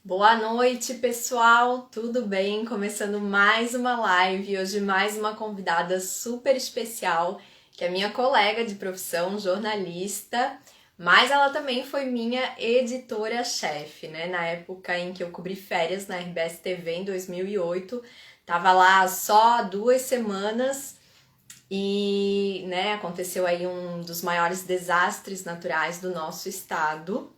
Boa noite, pessoal. Tudo bem? Começando mais uma live. Hoje mais uma convidada super especial, que é minha colega de profissão, jornalista, mas ela também foi minha editora-chefe, né? Na época em que eu cobri férias na RBS TV em 2008, tava lá só 2 semanas e, né, aconteceu aí um dos maiores desastres naturais do nosso estado.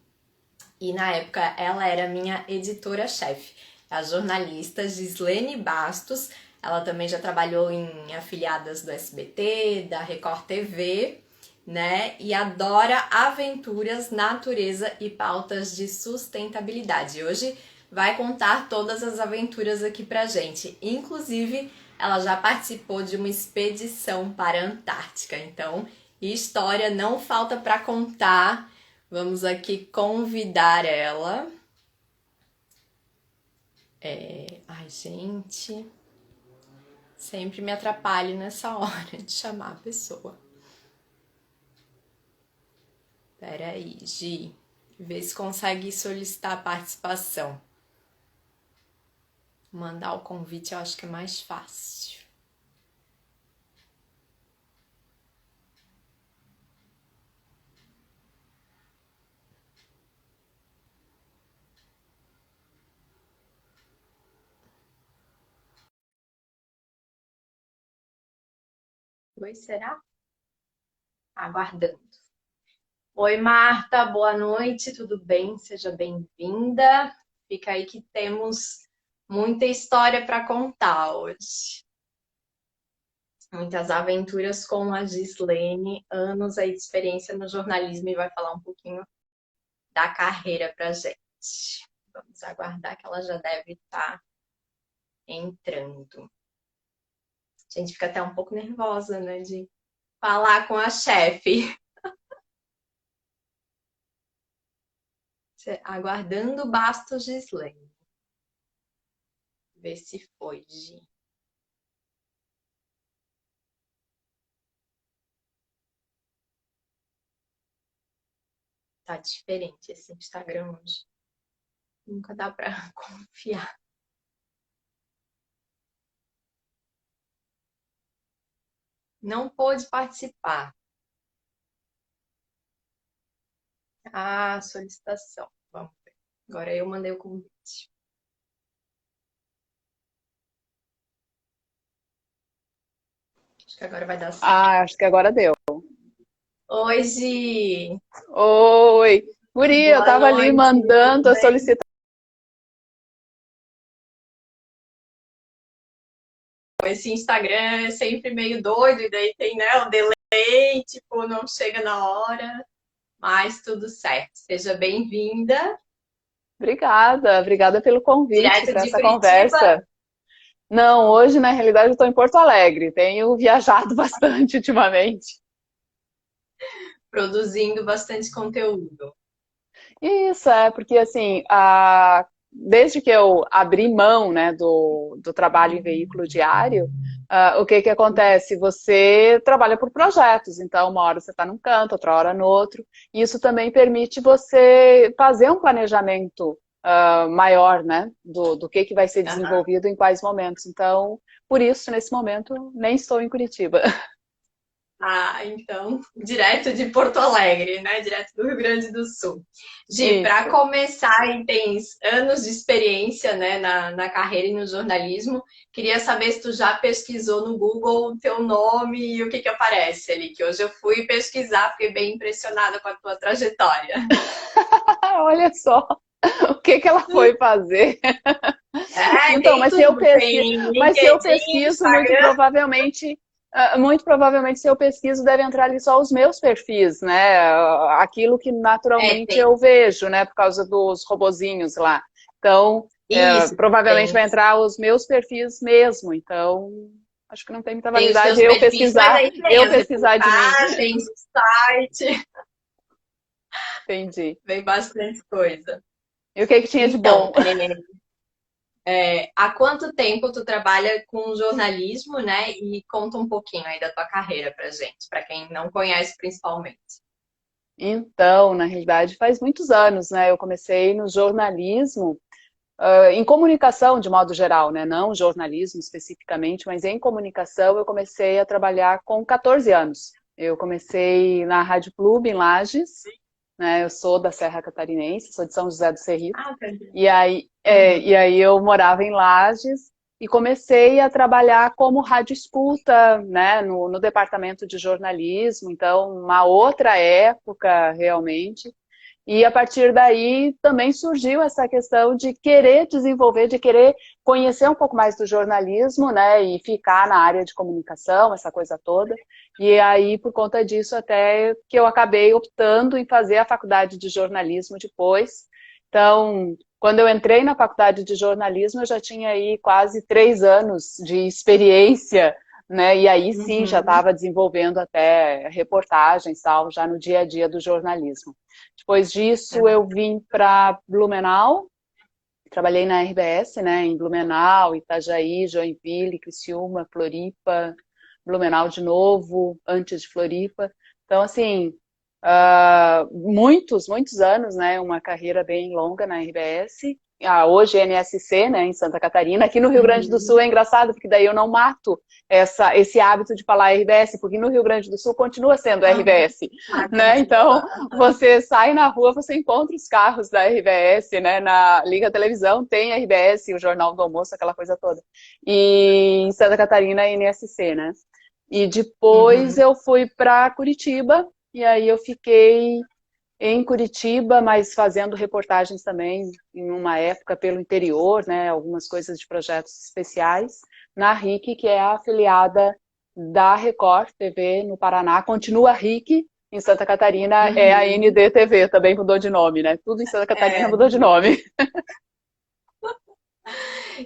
E na época ela era minha editora-chefe, a jornalista Gislene Bastos. Ela também já trabalhou em afiliadas do SBT, da Record TV, né? E adora aventuras, natureza e pautas de sustentabilidade. Hoje vai contar todas as aventuras aqui pra gente. Inclusive, ela já participou de uma expedição para a Antártica. Então, história não falta para contar. Vamos aqui convidar ela. Ai, gente, sempre me atrapalho nessa hora de chamar a pessoa. Pera aí, Gi. Vê se consegue solicitar a participação. Mandar o convite eu acho que é mais fácil. Oi, será? Aguardando. Oi, Marta, boa noite, tudo bem? Seja bem-vinda. Fica aí que temos muita história para contar hoje. Muitas aventuras com a Gislene, anos aí de experiência no jornalismo e vai falar um pouquinho da carreira pra gente. Vamos aguardar que ela já deve estar entrando. A gente fica até um pouco nervosa, né, de falar com a chefe. Aguardando Bastos Gislene. Ver se foi, Gi. Tá diferente esse Instagram hoje. Nunca dá pra confiar. Não pôde participar. Ah, solicitação. Vamos ver. Agora eu mandei o convite. Acho que agora vai dar certo. Ah, acho que agora deu. Oi, Gi. Oi, Guria, eu Boa tava ali noite, mandando tudo a bem? solicitação. Esse Instagram é sempre meio doido, e daí tem, né, o delay, tipo, não chega na hora, mas tudo certo. Seja bem-vinda, Obrigada pelo convite direto para de essa Curitiba, conversa. Não, hoje na realidade eu estou em Porto Alegre. Tenho viajado bastante ultimamente. produzindo bastante conteúdo. Isso é porque assim, desde que eu abri mão, né, do trabalho em veículo diário, o que que acontece? Você trabalha por projetos, então uma hora você está num canto, outra hora no outro, e isso também permite você fazer um planejamento maior, né, do que vai ser Aham. desenvolvido em quais momentos. Então, por isso, nesse momento, nem estou em Curitiba. Ah, então, direto de Porto Alegre, né? Direto do Rio Grande do Sul. Gi, para Isso. começar, e tens anos de experiência, né, na carreira e no jornalismo, queria saber se tu já pesquisou no Google o teu nome e o que que aparece ali, que hoje eu fui pesquisar, fiquei bem impressionada com a tua trajetória. Olha só o que que ela foi fazer. É, Então, tem mas se eu tudo, pesquiso, tem mas se eu LinkedIn, pesquiso, Instagram, muito provavelmente se eu pesquiso, deve entrar ali só os meus perfis, né? Aquilo que naturalmente tem eu vejo, né? Por causa dos robozinhos lá. Então, isso, provavelmente tem, vai entrar os meus perfis mesmo. Então, acho que não tem muita tem os validade teus perfis, mas aí tem eu as pesquisar de mim. reportagens, o site, Entendi. vem bastante coisa. E o que que tinha de Então, bom? há quanto tempo tu trabalha com jornalismo, né? E conta um pouquinho aí da tua carreira pra gente, pra quem não conhece principalmente. Então, na realidade, faz muitos anos, né? Eu comecei no jornalismo. em comunicação de modo geral, né? Não jornalismo especificamente, mas em comunicação eu comecei a trabalhar com 14 anos. Eu comecei na Rádio Clube, em Lages, né? Eu sou da Serra Catarinense, sou de São José do Cerrito. Ah, entendi. E aí eu morava em Lages e comecei a trabalhar como rádio escuta, né? No departamento de jornalismo. Então, uma outra época, realmente. E a partir daí também surgiu essa questão de querer desenvolver, de querer conhecer um pouco mais do jornalismo, né, e ficar na área de comunicação, essa coisa toda. E aí, por conta disso, até que eu acabei optando em fazer a faculdade de jornalismo depois. Então, quando eu entrei na faculdade de jornalismo, eu já tinha aí quase 3 anos de experiência, né, e aí sim já Uhum. estava desenvolvendo até reportagens, tal, já no dia a dia do jornalismo. Depois disso, eu vim para Blumenau, trabalhei na RBS, né, em Blumenau, Itajaí, Joinville, Criciúma, Floripa, Blumenau de novo, antes de Floripa. Então, assim, muitos anos, né, uma carreira bem longa na RBS. Hoje é NSC, né, em Santa Catarina. Aqui no Rio Grande do Sul Uhum. é engraçado, porque daí eu não mato esse hábito de falar RBS, porque no Rio Grande do Sul continua sendo Aham. RBS, Ah, né? continua. Então, você sai na rua, você encontra os carros da RBS, né? Liga a televisão, tem RBS, o Jornal do Almoço, aquela coisa toda. E em Santa Catarina é NSC, né? E depois Uhum. eu fui para Curitiba, e aí eu fiquei em Curitiba, mas fazendo reportagens também em uma época pelo interior, né? Algumas coisas de projetos especiais, na RIC, que é a afiliada da Record TV no Paraná. Continua a RIC, em Santa Catarina é a Uhum. NDTV, também mudou de nome, né? Tudo em Santa Catarina É. mudou de nome.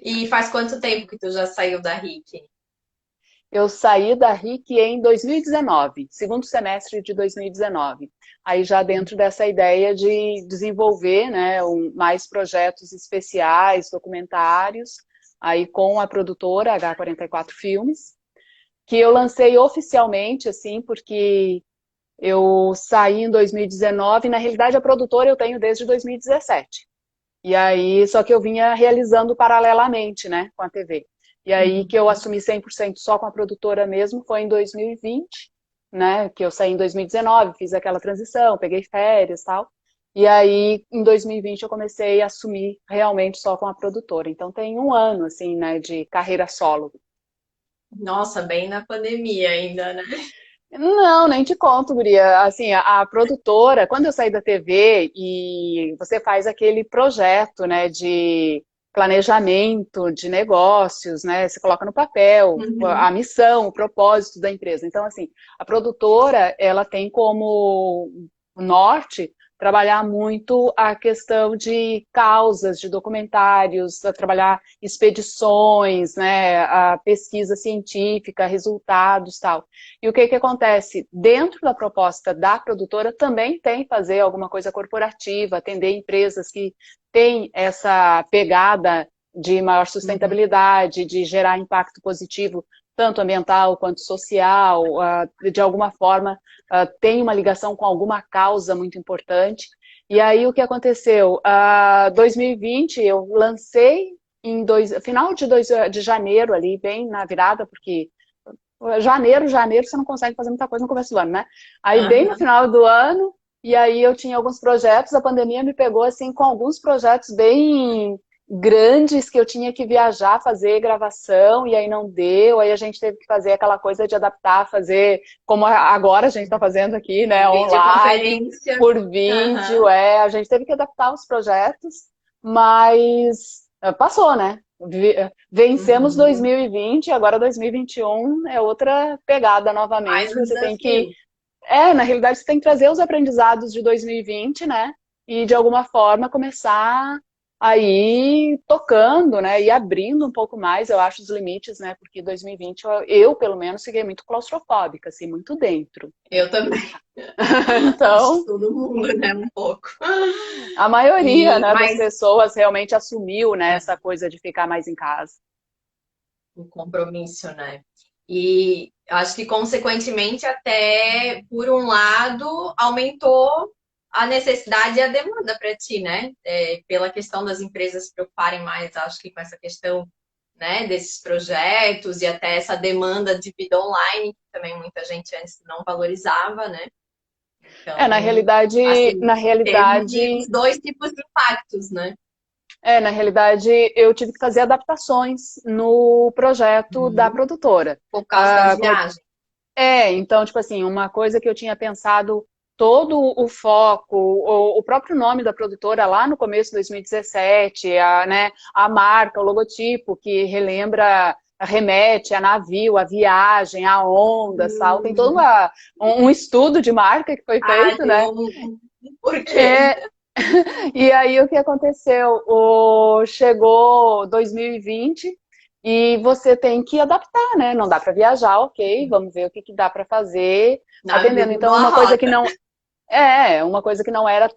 E faz quanto tempo que tu já saiu da RIC? Eu saí da RIC em 2019, segundo semestre de 2019. Aí já dentro dessa ideia de desenvolver, né, mais projetos especiais, documentários, aí com a produtora H44 Filmes, que eu lancei oficialmente, assim, porque eu saí em 2019, na realidade a produtora eu tenho desde 2017. E aí, só que eu vinha realizando paralelamente, né, com a TV. E aí que eu Uhum. assumi 100% só com a produtora mesmo foi em 2020, né, que eu saí em 2019, fiz aquela transição, peguei férias e tal. E aí, em 2020, eu comecei a assumir realmente só com a produtora. Então, tem um ano, assim, né, de carreira solo. Nossa, bem na pandemia ainda, né? Não, nem te conto, guria. Assim, a produtora, quando eu saí da TV e você faz aquele projeto, né, de planejamento de negócios, né, você coloca no papel a Uhum. missão, o propósito da empresa. Então, assim, a produtora, ela tem como norte trabalhar muito a questão de causas, de documentários, a trabalhar expedições, né, a pesquisa científica, resultados, tal. E o que que acontece? Dentro da proposta da produtora também tem fazer alguma coisa corporativa, atender empresas que têm essa pegada de maior Uhum. sustentabilidade, de gerar impacto positivo, tanto ambiental quanto social, de alguma forma tem uma ligação com alguma causa muito importante. E aí o que aconteceu? 2020 eu lancei final de janeiro ali, bem na virada, porque janeiro, você não consegue fazer muita coisa no começo do ano, né? Aí, bem no Aham. final do ano, e aí eu tinha alguns projetos, a pandemia me pegou, assim, com alguns projetos bem grandes que eu tinha que viajar, fazer gravação, e aí não deu, aí a gente teve que fazer aquela coisa de adaptar, fazer como agora a gente está fazendo aqui, né, online, Videoconferência. por vídeo, Aham. a gente teve que adaptar os projetos, mas passou, né? Vencemos Uhum. 2020, agora 2021 é outra pegada Mais novamente. um Você tem que, desafio. na realidade, você tem que trazer os aprendizados de 2020, né? E de alguma forma começar a ir tocando, né? E abrindo um pouco mais, eu acho, os limites, né? Porque 2020 eu pelo menos, fiquei muito claustrofóbica, assim, muito dentro. Eu também. Acho que Então, todo mundo, né? Um pouco. a maioria, E, né, das mas pessoas realmente assumiu, né, é, essa coisa de ficar mais em casa. o compromisso, né? E acho que, consequentemente, até por um lado, aumentou a necessidade e a demanda para ti, né? Pela questão das empresas se preocuparem mais, acho que com essa questão, né, desses projetos e até essa demanda de vida online, que também muita gente antes não valorizava, né? É, Então, assim, na teve realidade, os dois tipos de impactos, né? na realidade, eu tive que fazer adaptações no projeto da Uhum. produtora. Por causa das Ah, viagens. então, tipo assim, uma coisa que eu tinha pensado, todo o foco, o próprio nome da produtora lá no começo de 2017, né, a marca, o logotipo, que relembra, remete a navio, a viagem, a ondas, tal, tem todo Hum. um estudo de marca que foi Ah, feito, tem né? um porquê. É, e aí o que aconteceu? Chegou 2020 e você tem que adaptar, né? Não dá para viajar, ok, vamos ver o que dá para fazer, Navio atendendo. mudou Então, a rota. uma coisa que não era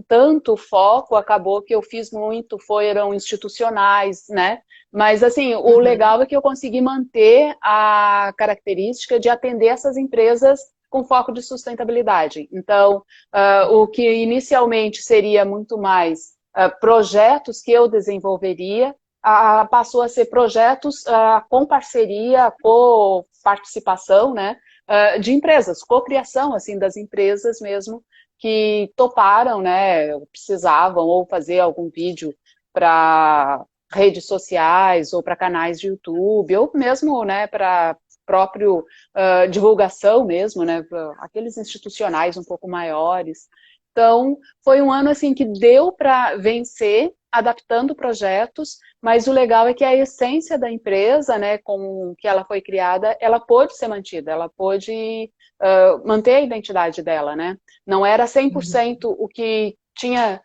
tanto foco, acabou que eu fiz muito, foram institucionais, né? Mas assim, o Uhum. legal é que eu consegui manter a característica de atender essas empresas com foco de sustentabilidade. Então, o que inicialmente seria muito mais projetos que eu desenvolveria, passou a ser projetos com parceria, com participação, né? De empresas, cocriação assim das empresas mesmo que toparam, né, precisavam ou fazer algum vídeo para redes sociais ou para canais de YouTube ou mesmo, né, para próprio divulgação mesmo, né, pra aqueles institucionais um pouco maiores. Então, foi um ano assim que deu para vencer, adaptando projetos, mas o legal é que a essência da empresa, né, com que ela foi criada, ela pôde ser mantida, ela pôde manter a identidade dela, né? Não era 100% o que tinha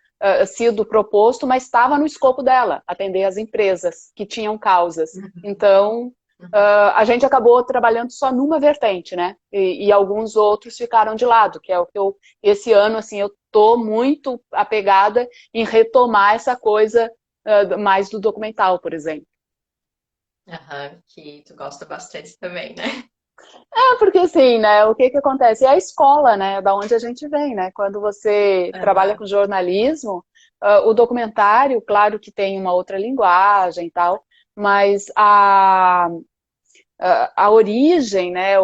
sido proposto, mas estava no escopo dela, atender as empresas que tinham causas. Uhum. Então, a gente acabou trabalhando só numa vertente, né? E alguns outros ficaram de lado, que é o que esse ano, assim, eu tô muito apegada em retomar essa coisa mais do documental, por exemplo. Aham, que tu gosta bastante também, né? Porque assim, né, o que que acontece? É a escola, né, da onde a gente vem, né? Quando você trabalha Aham. com jornalismo, o documentário, claro que tem uma outra linguagem e tal, mas a origem, né,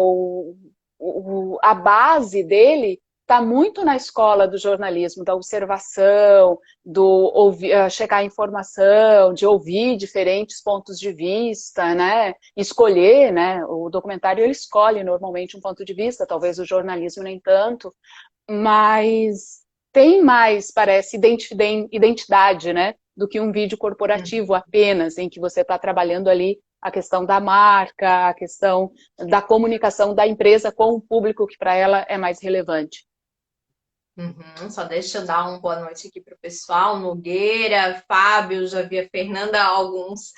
a base dele está muito na escola do jornalismo, da observação, do ouvir, checar informação, de ouvir diferentes pontos de vista, né? Escolher, né? O documentário ele escolhe normalmente um ponto de vista, talvez o jornalismo nem tanto, mas tem mais, parece, identidade, né? Do que um vídeo corporativo Uhum. apenas, em que você está trabalhando ali a questão da marca, a questão da comunicação da empresa com o público que para ela é mais relevante. Uhum. Só deixa eu dar uma boa noite aqui para o pessoal. Nogueira, Fábio, já vi a Fernanda, alguns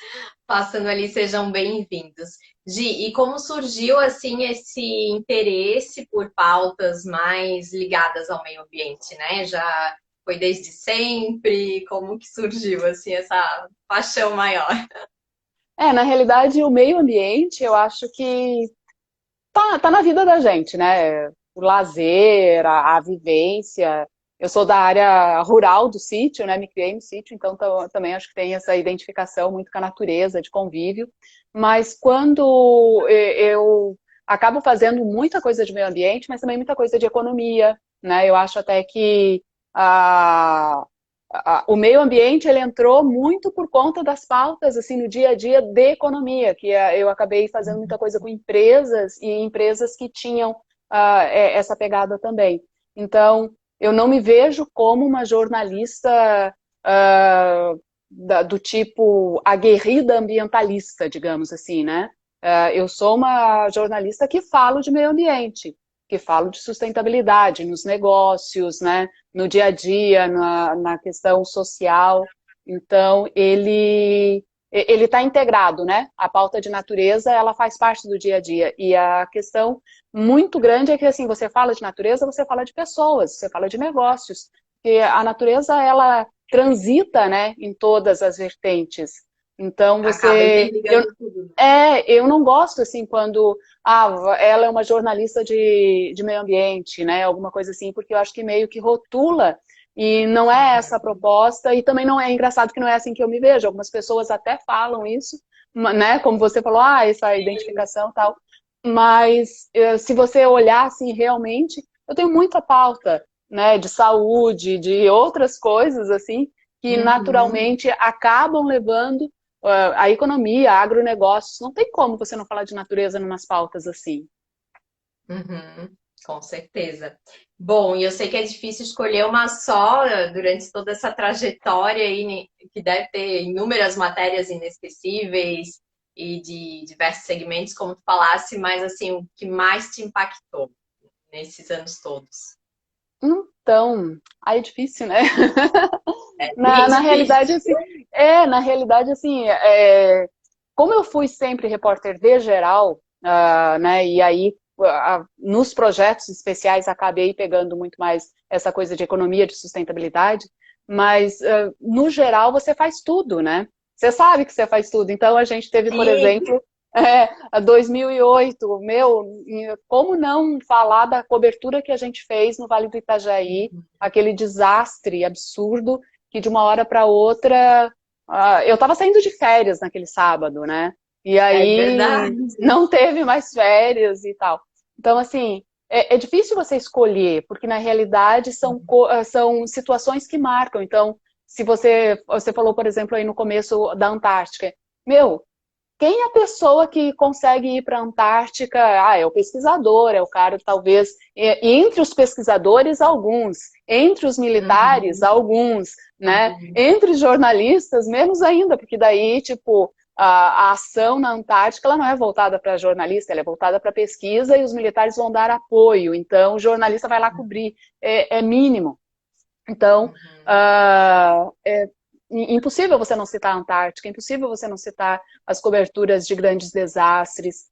passando ali, sejam bem-vindos. Gi, e como surgiu assim esse interesse por pautas mais ligadas ao meio ambiente, né? Já foi desde sempre? Como que surgiu assim essa paixão maior? Na realidade, o meio ambiente, eu acho que tá na vida da gente, né? O lazer, a vivência. Eu sou da área rural do sítio, né? Me criei no sítio, então também acho que tem essa identificação muito com a natureza, de convívio. Mas quando eu acabo fazendo muita coisa de meio ambiente, mas também muita coisa de economia, né? Eu acho até que a, o meio ambiente ele entrou muito por conta das pautas assim no dia a dia de economia, que eu acabei fazendo muita coisa com empresas e empresas que tinham essa pegada também. Então, eu não me vejo como uma jornalista do tipo aguerrida ambientalista, digamos assim, né? Eu sou uma jornalista que falo de meio ambiente, que falo de sustentabilidade nos negócios, né? No dia a dia, na questão social. Então, ele está integrado, né? A pauta de natureza, ela faz parte do dia a dia. E a questão muito grande é que, assim, você fala de natureza, você fala de pessoas, você fala de negócios. E a natureza, ela transita, né, em todas as vertentes. Então Acaba você, eu, interligando tudo, né? eu não gosto assim quando ela é uma jornalista de meio ambiente, né? Alguma coisa assim, porque eu acho que meio que rotula e não é essa a Uhum. proposta, e também não é engraçado que não é assim que eu me vejo. Algumas pessoas até falam isso, né? Como você falou, essa identificação e tal. Mas se você olhar assim realmente, eu tenho muita pauta, né, de saúde, de outras coisas assim, que Uhum. naturalmente acabam levando a economia, agronegócios. Não tem como você não falar de natureza em umas pautas assim. Uhum, com certeza. Bom, e eu sei que é difícil escolher uma só durante toda essa trajetória aí, né, que deve ter inúmeras matérias inesquecíveis e de diversos segmentos, como tu falasse, mas assim, o que mais te impactou nesses anos todos? Então, aí é difícil, né? É bem Na realidade, difícil. assim, como eu fui sempre repórter de geral, né, e aí nos projetos especiais acabei pegando muito mais essa coisa de economia, de sustentabilidade, mas no geral você faz tudo, né? Você sabe que você faz tudo. Então a gente teve, por Sim. exemplo, a 2008, como não falar da cobertura que a gente fez no Vale do Itajaí, aquele desastre absurdo que de uma hora para outra eu estava saindo de férias naquele sábado, né? E É aí verdade. não teve mais férias e tal. Então, assim, é difícil você escolher, porque na realidade são situações que marcam. Então, se você falou, por exemplo, aí no começo da Antártica, meu, quem é a pessoa que consegue ir para a Antártica? É o pesquisador, é o cara, talvez, entre os pesquisadores, alguns, entre os militares, Uhum. alguns, né? Algum. Entre os jornalistas, menos ainda, porque daí, tipo, a ação na Antártica ela não é voltada para jornalista, ela é voltada para pesquisa e os militares vão dar apoio, então o jornalista vai lá cobrir, é mínimo. Então, Uhum. é impossível você não citar a Antártica, é impossível você não citar as coberturas de grandes desastres.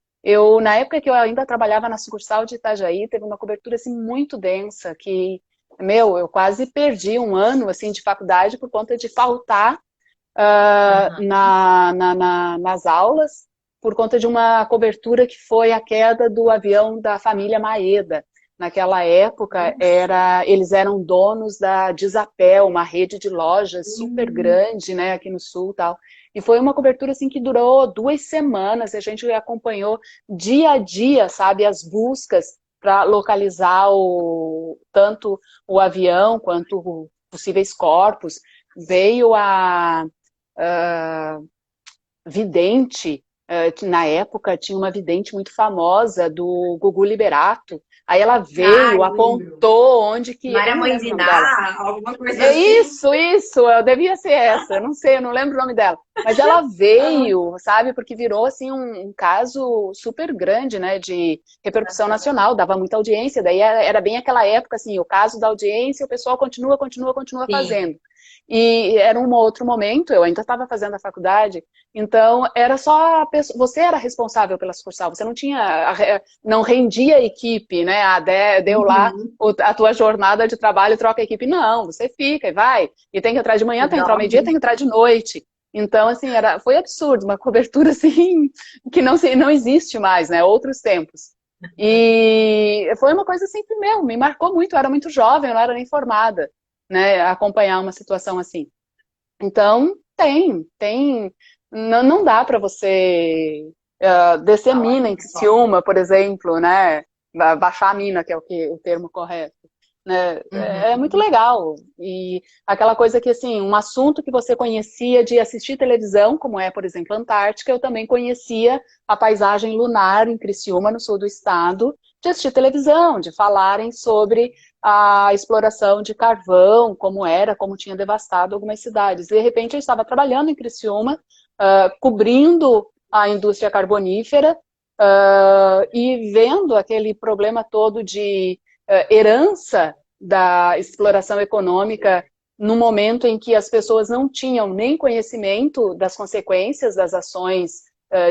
Na época que eu ainda trabalhava na sucursal de Itajaí, teve uma cobertura assim muito densa que, eu quase perdi um ano assim de faculdade por conta de faltar Uhum. nas aulas por conta de uma cobertura que foi a queda do avião da família Maeda. Naquela época, Nossa. eles eram donos da Disapel, uma rede de lojas super Hum. grande, né, aqui no sul, e tal. E foi uma cobertura assim que durou 2 semanas. A gente acompanhou dia a dia, sabe, as buscas para localizar tanto o avião quanto possíveis corpos. Veio a vidente, que na época tinha uma vidente muito famosa do Gugu Liberato. Aí ela Ah, veio, eu lembro. apontou onde que. Eu Maria não Mãe lembro o nome dela. Ziná, alguma coisa É assim. isso, eu devia ser essa, eu não sei, eu não lembro o nome dela. Mas ela veio, sabe, porque virou assim um caso super grande, né, de repercussão nacional, dava muita audiência, daí era bem aquela época, assim, o caso da audiência, o pessoal continua Sim. fazendo. E era um outro momento, eu ainda estava fazendo a faculdade, então era só a pessoa, você era responsável pela sucursal, você não tinha, não rendia a equipe, né, deu lá Uhum. a tua jornada de trabalho, troca a equipe. Não, você fica e vai. E tem que entrar de manhã, tem que entrar ao meio-dia, tem Dorme. que entrar de noite. Então, assim, foi absurdo, uma cobertura assim que não existe mais, né? Outros tempos. E foi uma coisa assim que, me marcou muito. Eu era muito jovem, eu não era nem formada, né? Acompanhar uma situação assim. Então, não dá para você descer Falar mina de em uma só. Criciúma, por exemplo, né? Baixar a mina, que é o termo correto. Né? É muito Uhum. legal. E aquela coisa que, assim, um assunto que você conhecia de assistir televisão, como é, por exemplo, a Antártica, eu também conhecia a paisagem lunar em Criciúma, no sul do estado, de assistir televisão, de falarem sobre a exploração de carvão, como tinha devastado algumas cidades. De repente, eu estava trabalhando em Criciúma, cobrindo a indústria carbonífera, e vendo aquele problema todo de herança da exploração econômica no momento em que as pessoas não tinham nem conhecimento das consequências das ações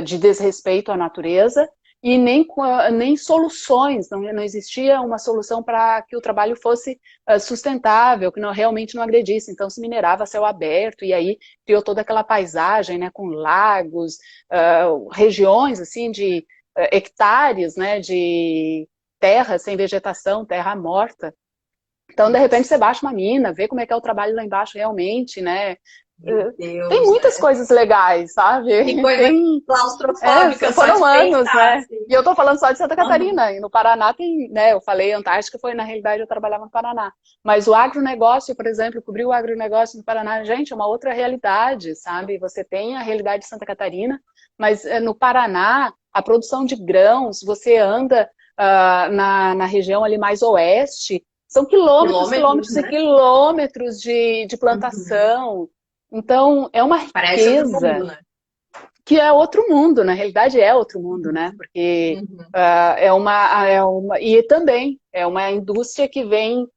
de desrespeito à natureza, e nem soluções, não existia uma solução para que o trabalho fosse sustentável, que realmente não agredisse. Então se minerava a céu aberto, e aí criou toda aquela paisagem, né, com lagos, regiões assim de hectares, né, de terra sem vegetação, terra morta. Então, de repente, você baixa uma mina, vê como é que é o trabalho lá embaixo realmente, né? Meu Tem Deus, muitas né? coisas legais, Que sabe? coisa Tem, claustrofóbica só foram de anos, pensar, né? assim. E eu tô falando só de Santa Aham. Catarina, e no Paraná tem, né? Eu falei Antártica, foi na realidade eu trabalhava no Paraná. Mas o agronegócio, por exemplo, cobrir o agronegócio no Paraná, gente, é uma outra realidade, sabe? Você tem a realidade de Santa Catarina, mas no Paraná, a produção de grãos, você anda na região ali mais oeste, são quilômetros, Quilômetros, quilômetros e né? quilômetros de Uhum. plantação. Então, é uma Parece outro mundo, riqueza né? que é outro mundo, na realidade é outro mundo, né? Uhum. Porque Uhum. e também é uma indústria que vem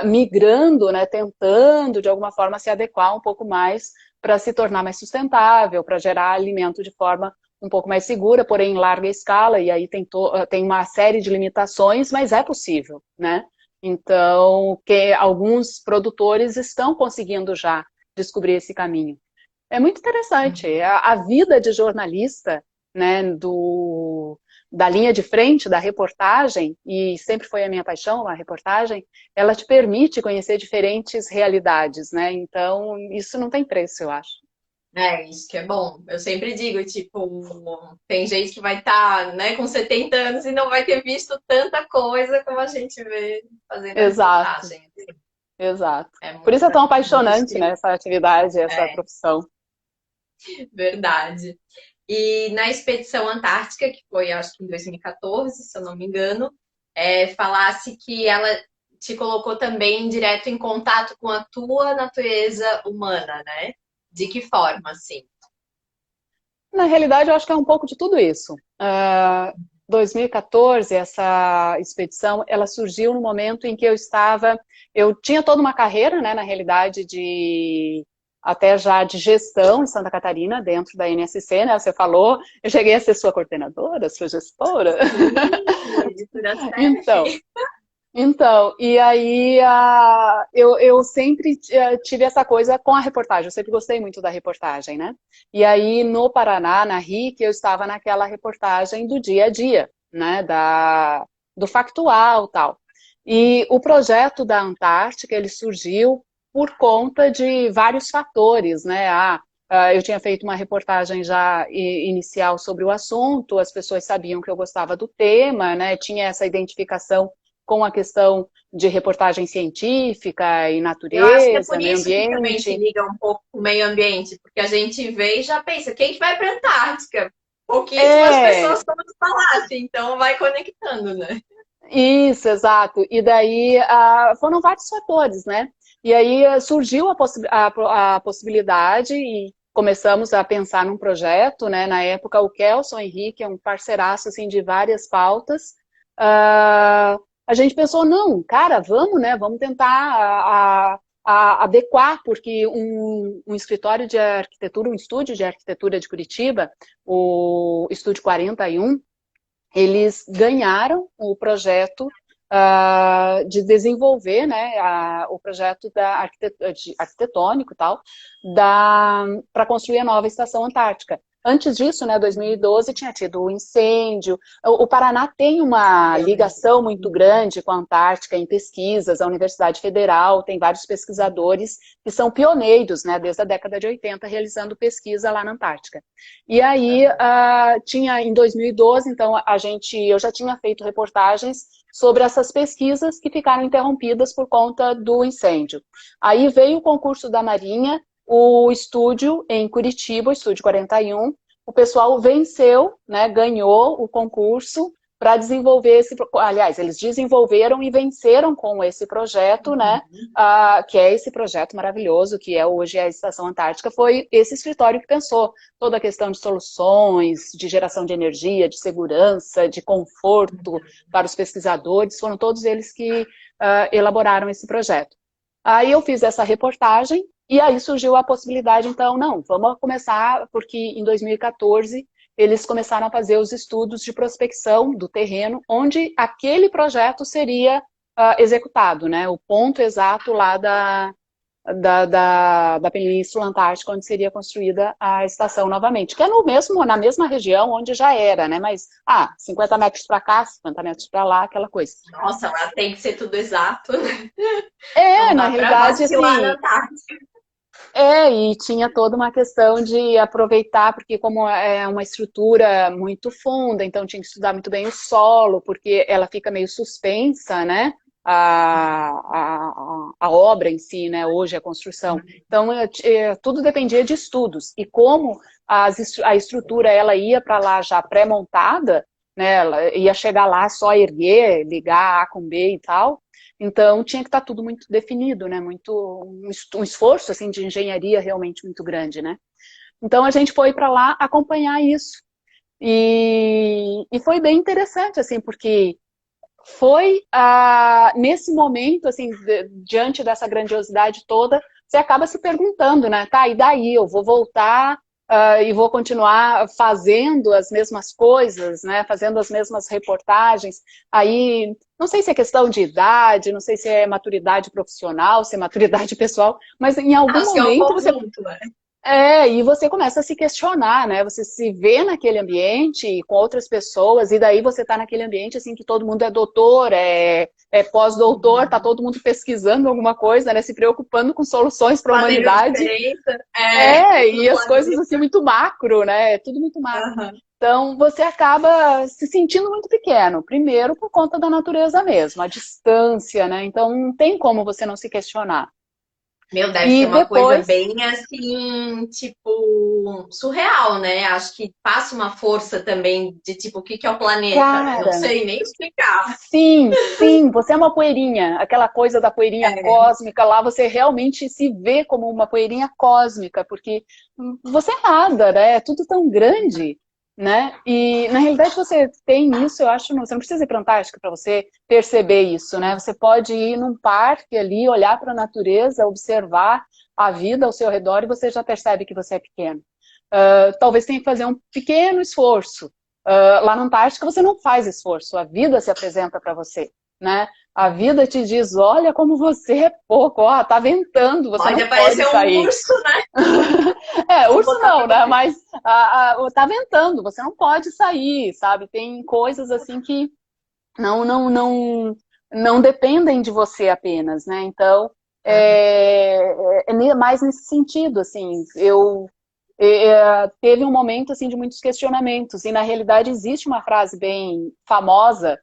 migrando, né? Tentando de alguma forma se adequar um pouco mais para se tornar mais sustentável, para gerar alimento de forma um pouco mais segura, porém em larga escala, e aí tem uma série de limitações, mas é possível, né? Então, que alguns produtores estão conseguindo já descobrir esse caminho. É muito interessante. Uhum. A vida de jornalista, né, da linha de frente, da reportagem, e sempre foi a minha paixão, a reportagem, ela te permite conhecer diferentes realidades, né? Então, isso não tem preço, eu acho. É, isso que é bom. Eu sempre digo, tipo, tem gente que vai estar, né, com 70 anos e não vai ter visto tanta coisa como a gente vê fazendo a Exato, reportagem. exato. É Por isso é tão muito apaixonante, né, estilo. essa atividade, essa É, profissão. verdade. E na expedição Antártica, que foi acho que em 2014, se eu não me engano, falasse que ela te colocou também direto em contato com a tua natureza humana, né? De que forma, assim? Na realidade, eu acho que é um pouco de tudo isso. 2014, essa expedição, ela surgiu no momento em que eu tinha toda uma carreira, né, na realidade, até já de gestão em Santa Catarina, dentro da NSC, né, você falou, eu cheguei a ser sua coordenadora, sua gestora. Sim, editora Então, chefe. e aí eu sempre tive essa coisa com a reportagem, eu sempre gostei muito da reportagem, né? E aí no Paraná, na RIC, eu estava naquela reportagem do dia a dia, né? Do factual e tal. E o projeto da Antártica, ele surgiu por conta de vários fatores, né? Eu tinha feito uma reportagem já inicial sobre o assunto, as pessoas sabiam que eu gostava do tema, né? Tinha essa identificação com a questão de reportagem científica e Eu acho que é natureza, por meio isso que também te ambiente. liga um pouco com o meio ambiente, porque a gente vê e já pensa, quem que vai para a Antártica? Pouquíssimas É, pessoas como tu falaste, então vai conectando, né? isso, exato. E daí foram vários fatores, né? E aí surgiu a possibilidade e começamos a pensar num projeto, né? Na época, o Kelson Henrique é um parceiraço assim, de várias pautas. Ah, a gente pensou, não, cara, vamos, né? Vamos tentar adequar, porque um escritório de arquitetura, um estúdio de arquitetura de Curitiba, o Estúdio 41, eles ganharam o projeto de desenvolver, né, o projeto arquitetônico e tal, para construir a nova estação antártica. Antes disso, né, 2012, tinha tido o incêndio. O Paraná tem uma Eu lembro. ligação muito grande com a Antártica em pesquisas. A Universidade Federal tem vários pesquisadores que são pioneiros, né, desde a década de 80, realizando pesquisa lá na Antártica. E aí, tinha em 2012, então eu já tinha feito reportagens sobre essas pesquisas que ficaram interrompidas por conta do incêndio. Aí veio o concurso da Marinha, o estúdio em Curitiba, o Estúdio 41, o pessoal venceu, né, ganhou o concurso para desenvolver aliás, eles desenvolveram e venceram com esse projeto, né, que é esse projeto maravilhoso, que é hoje a Estação Antártica, foi esse escritório que pensou toda a questão de soluções, de geração de energia, de segurança, de conforto para os pesquisadores, foram todos eles que elaboraram esse projeto. Aí eu fiz essa reportagem e aí surgiu a possibilidade, então, não, vamos começar, porque em 2014 eles começaram a fazer os estudos de prospecção do terreno, onde aquele projeto seria executado, né? O ponto exato lá da Península Antártica, onde seria construída a estação novamente, que é na mesma região onde já era, né? Mas, 50 metros para cá, 50 metros para lá, aquela coisa. Nossa, lá tem que ser tudo exato, né? É, Não na dá pra realidade, vacilar na assim, Antártica. e tinha toda uma questão de aproveitar, porque como é uma estrutura muito funda, então tinha que estudar muito bem o solo, porque ela fica meio suspensa, né? A obra em si, né? Hoje a construção. Então tudo dependia de estudos. E como a estrutura ela ia para lá já pré-montada, né? Ela ia chegar lá só erguer, ligar A com B e tal. Então tinha que estar tudo muito definido, né? Um esforço assim de engenharia realmente muito grande, né? Então a gente foi para lá acompanhar isso e foi bem interessante assim, porque foi nesse momento assim, diante dessa grandiosidade toda, você acaba se perguntando, né? Tá, e daí eu vou voltar e vou continuar fazendo as mesmas coisas, né? Fazendo as mesmas reportagens. Aí, não sei se é questão de idade, não sei se é maturidade profissional, se é maturidade pessoal, mas em algum Acho que é um momento você conjunto, né? e você começa a se questionar, né? Você se vê naquele ambiente com outras pessoas, e daí você está naquele ambiente assim que todo mundo é doutor, é pós-doutor, tá todo mundo pesquisando alguma coisa, né? Se preocupando com soluções para a Fazendo humanidade. diferença. É, E no as coisas planeta. assim muito macro, né? É tudo muito macro. Aham. Então você acaba se sentindo muito pequeno, primeiro por conta da natureza mesmo, a distância, né? Então não tem como você não se questionar. Meu, deve ser E uma coisa depois, bem assim, tipo, surreal, né? Acho que passa uma força também de tipo, o que que é o planeta, né? Não cara, sei nem explicar. sim, sim, você é uma poeirinha, aquela coisa da poeirinha É, cósmica lá, você realmente se vê como uma poeirinha cósmica, porque você é nada, né? É tudo tão grande, né? E na realidade você tem isso, eu acho, você não precisa ir para a Antártica para você perceber isso, né? Você pode ir num parque ali, olhar para a natureza, observar a vida ao seu redor e você já percebe que você é pequeno. Talvez tenha que fazer um pequeno esforço. Lá na Antártica você não faz esforço, a vida se apresenta para você, né? A vida te diz, olha como você é pouco, ó, tá ventando, você pode não pode aparecer um sair. urso, né? Se Urso botar não, pra né? você. Mas tá ventando, você não pode sair, sabe? Tem coisas assim que não, não, não, não dependem de você apenas, né? Então, mais nesse sentido, assim, teve um momento assim de muitos questionamentos e na realidade existe uma frase bem famosa,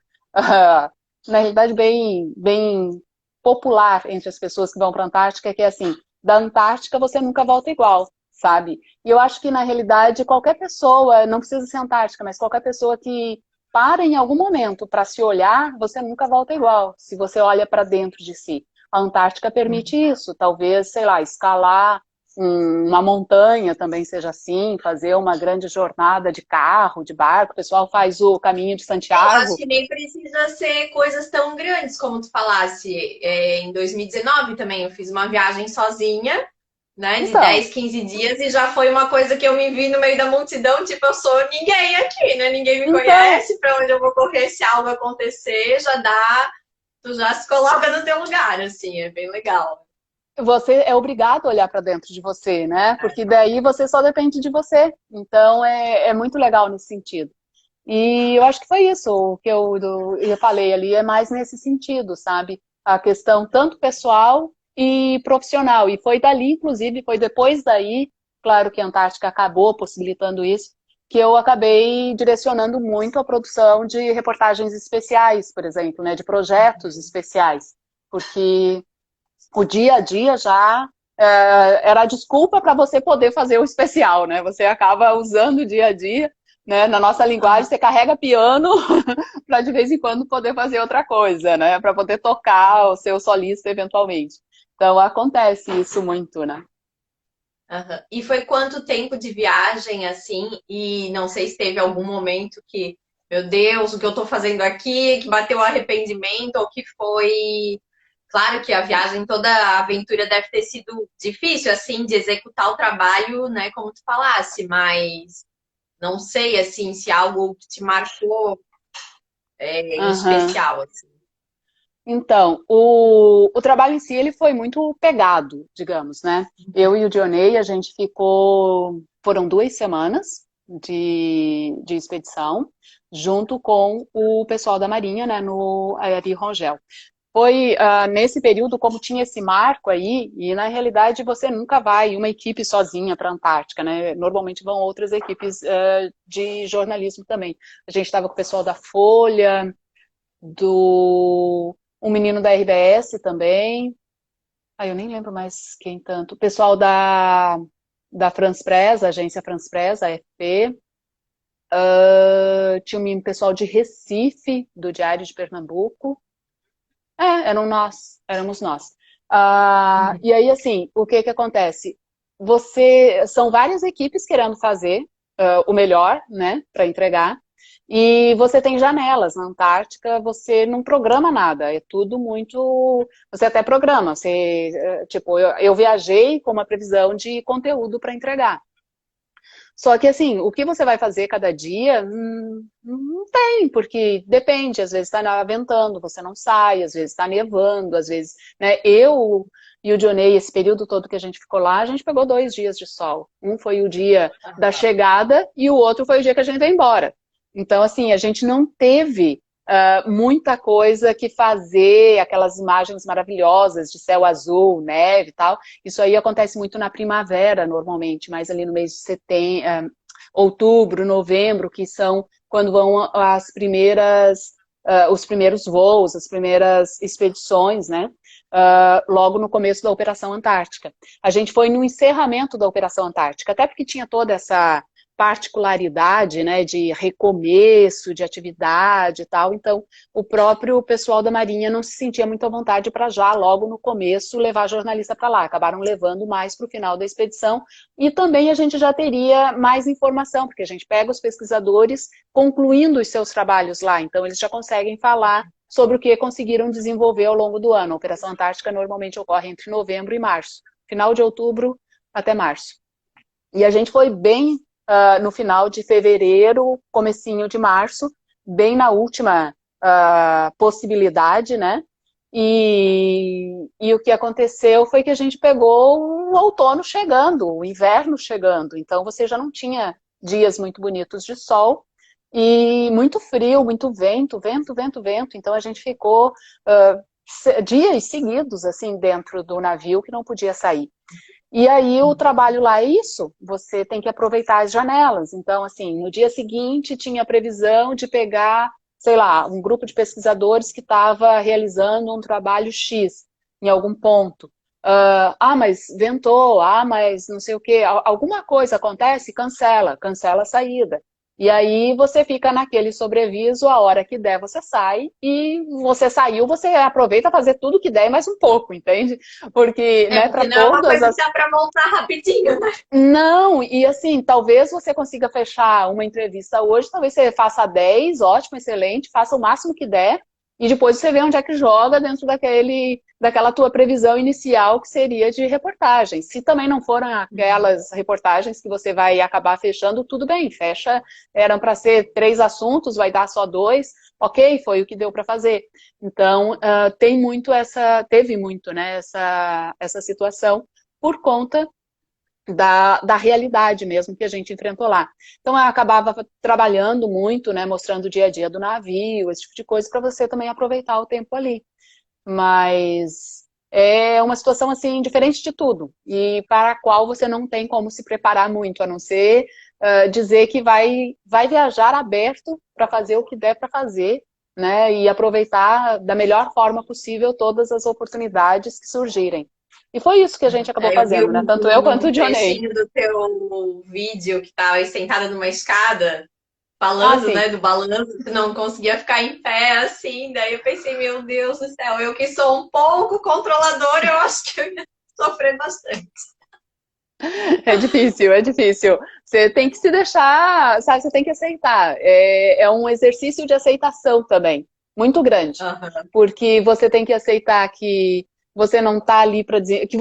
na realidade bem popular entre as pessoas que vão para a Antártica, que é assim: da Antártica você nunca volta igual, sabe? E eu acho que na realidade qualquer pessoa, não precisa ser Antártica, mas qualquer pessoa que para em algum momento para se olhar, você nunca volta igual, se você olha para dentro de si. A Antártica permite isso, talvez, sei lá, escalar uma montanha também seja assim, fazer uma grande jornada de carro, de barco, o pessoal faz o caminho de Eu acho Santiago. que nem precisa ser coisas tão grandes como tu falasse. Em 2019 também eu fiz uma viagem sozinha, né, de Então, 10, 15 dias, e já foi uma coisa que eu me vi no meio da multidão, tipo, eu sou ninguém aqui, né? Ninguém me então, conhece, para onde eu vou correr se algo acontecer, já dá, tu já se coloca no teu lugar, assim, é bem legal. você é obrigado a olhar para dentro de você, né? Porque daí você só depende de você. Então é muito legal nesse sentido. E eu acho que foi isso o que eu falei ali, é mais nesse sentido, sabe? A questão tanto pessoal e profissional. E foi dali, inclusive, foi depois daí, claro que a Antártica acabou possibilitando isso, que eu acabei direcionando muito a produção de reportagens especiais, por exemplo, né? De projetos especiais. Porque o dia a dia já era a desculpa para você poder fazer o especial, né? Você acaba usando o dia a dia, né? Na nossa linguagem, você carrega piano para de vez em quando poder fazer outra coisa, né? Para poder tocar o seu solista eventualmente. Então acontece isso muito, né? Aham. E foi quanto tempo de viagem, assim? E não sei se teve algum momento que, meu Deus, o que eu tô fazendo aqui, que bateu o arrependimento, ou que foi. Claro que a viagem, toda a aventura deve ter sido difícil, assim, de executar o trabalho, né, como tu falasse, mas Não sei, assim, se algo que te marcou em Aham. especial, assim. Então, o trabalho em si, ele foi muito pegado, digamos, né? Eu e o Dionei, a gente foram 2 semanas de expedição, junto com o pessoal da Marinha, né, no Ari Rongel. Foi nesse período, como tinha esse marco aí, e na realidade você nunca vai uma equipe sozinha para a Antártica, né? Normalmente vão outras equipes de jornalismo também. A gente estava com o pessoal da Folha, do um menino da RBS também. Eu nem lembro mais quem tanto. O pessoal da France Press, a agência France Press, a AFP. Tinha um pessoal de Recife, do Diário de Pernambuco. Éramos nós. E aí, assim, o que que acontece? São várias equipes querendo fazer o melhor, né, para entregar, e você tem janelas. Na Antártica, você não programa nada, é tudo muito. Você até programa, tipo, eu viajei com uma previsão de conteúdo para entregar. Só que, assim, o que você vai fazer cada dia, não tem, porque depende. Às vezes está ventando, você não sai, às vezes está nevando, às vezes, né? Eu e o Dionei, esse período todo que a gente ficou lá, a gente pegou 2 dias de sol. Um foi o dia da chegada e o outro foi o dia que a gente veio embora. Então, assim, a gente não teve muita coisa que fazer, aquelas imagens maravilhosas de céu azul, neve e tal. Isso aí acontece muito na primavera, normalmente, mais ali no mês de setembro, outubro, novembro, que são quando vão os primeiros voos, as primeiras expedições, né? Logo no começo da Operação Antártica. A gente foi no encerramento da Operação Antártica, até porque tinha toda essa particularidade, né, de recomeço, de atividade e tal, então o próprio pessoal da Marinha não se sentia muito à vontade para já, logo no começo, levar jornalista para lá, acabaram levando mais para o final da expedição, e também a gente já teria mais informação, porque a gente pega os pesquisadores concluindo os seus trabalhos lá, então eles já conseguem falar sobre o que conseguiram desenvolver ao longo do ano. A Operação Antártica normalmente ocorre entre novembro e março, final de outubro até março. E a gente foi bem no final de fevereiro, comecinho de março, bem na última possibilidade, né? E o que aconteceu foi que a gente pegou o outono chegando, o inverno chegando. Então você já não tinha dias muito bonitos de sol e muito frio, muito vento, vento, vento, vento. Então a gente ficou dias seguidos assim dentro do navio que não podia sair. E aí o trabalho lá é isso, você tem que aproveitar as janelas. Então, assim, no dia seguinte tinha a previsão de pegar, sei lá, um grupo de pesquisadores que estava realizando um trabalho X em algum ponto. Mas ventou, mas não sei o quê. Alguma coisa acontece, cancela a saída. E aí você fica naquele sobreaviso, a hora que der você sai, e você saiu, você aproveita fazer tudo que der e mais um pouco, entende? Porque, né, para Porque não é uma todas coisa que as. dá pra montar rapidinho, né? Não, e assim, talvez você consiga fechar uma entrevista hoje, talvez você faça 10, ótimo, excelente, faça o máximo que der, e depois você vê onde é que joga dentro daquela tua previsão inicial que seria de reportagem. Se também não foram aquelas reportagens que você vai acabar fechando, tudo bem, fecha, eram para ser 3 assuntos, vai dar só 2, ok, foi o que deu para fazer. Então, teve muito, né, essa situação por conta da realidade mesmo que a gente enfrentou lá. Então eu acabava trabalhando muito, né, mostrando o dia a dia do navio, esse tipo de coisa, para você também aproveitar o tempo ali. Mas é uma situação assim diferente de tudo e para a qual você não tem como se preparar muito, a não ser dizer que vai viajar aberto para fazer o que der para fazer, né, e aproveitar da melhor forma possível todas as oportunidades que surgirem. E foi isso que a gente acabou Eu vi fazendo, né? Tanto eu quanto o um Johnny. trechinho do teu vídeo que tava aí sentada numa escada, Ah, falando, sim. né, do balanço, que não conseguia ficar em pé, assim. Daí eu pensei, meu Deus do céu, eu que sou um pouco controladora, eu acho que eu ia sofrer bastante. É difícil, é difícil. Você tem que se deixar, sabe? Você tem que aceitar. É um exercício de aceitação também, muito grande. Aham. Porque você tem que aceitar que você não está ali para dizer. Que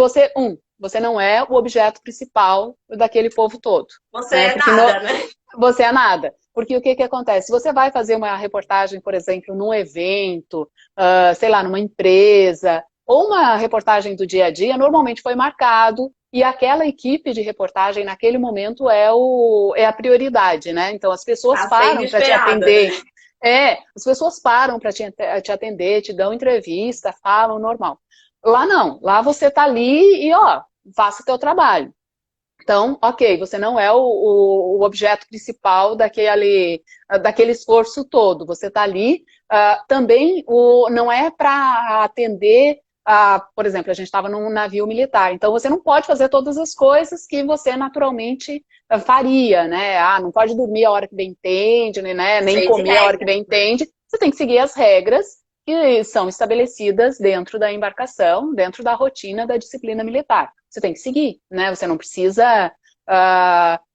Você não é o objeto principal daquele povo todo. Você Né? é nada, né? Você é nada. Porque o que acontece? Se você vai fazer uma reportagem, por exemplo, num evento, sei lá, numa empresa, ou uma reportagem do dia a dia, normalmente foi marcado e aquela equipe de reportagem naquele momento é a prioridade, né? Então as pessoas Tá sendo param para te esperada, né? atender. As pessoas param para te atender, te dão entrevista, falam normal. Lá não, lá você tá ali e ó, faça o teu trabalho. Então, ok, você não é o objeto principal daquele esforço todo. Você está ali. Também não é para atender. Por exemplo, a gente estava num navio militar, então você não pode fazer todas as coisas que você naturalmente faria, né? Não pode dormir a hora que bem entende, né? Nem Cheio de comer a hora que regras, bem né? entende. Você tem que seguir as regras que são estabelecidas dentro da embarcação, dentro da rotina da disciplina militar. Você tem que seguir, né? Você não precisa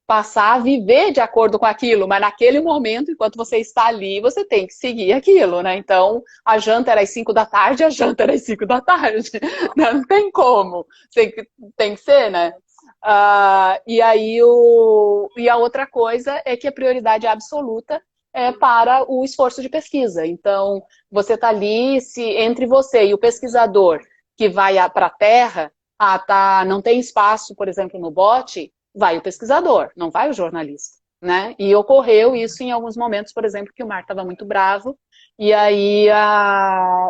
passar a viver de acordo com aquilo, mas naquele momento, enquanto você está ali, você tem que seguir aquilo, né? Então, a janta era às 5 da tarde, a janta era às 5 da tarde. Não tem como. Tem que ser, né? E aí e a outra coisa é que a prioridade absoluta é para o esforço de pesquisa. Então, você está ali, se entre você e o pesquisador que vai para a Terra, não tem espaço, por exemplo, no bote, vai o pesquisador, não vai o jornalista, né? E ocorreu isso em alguns momentos, por exemplo, que o mar estava muito bravo, e aí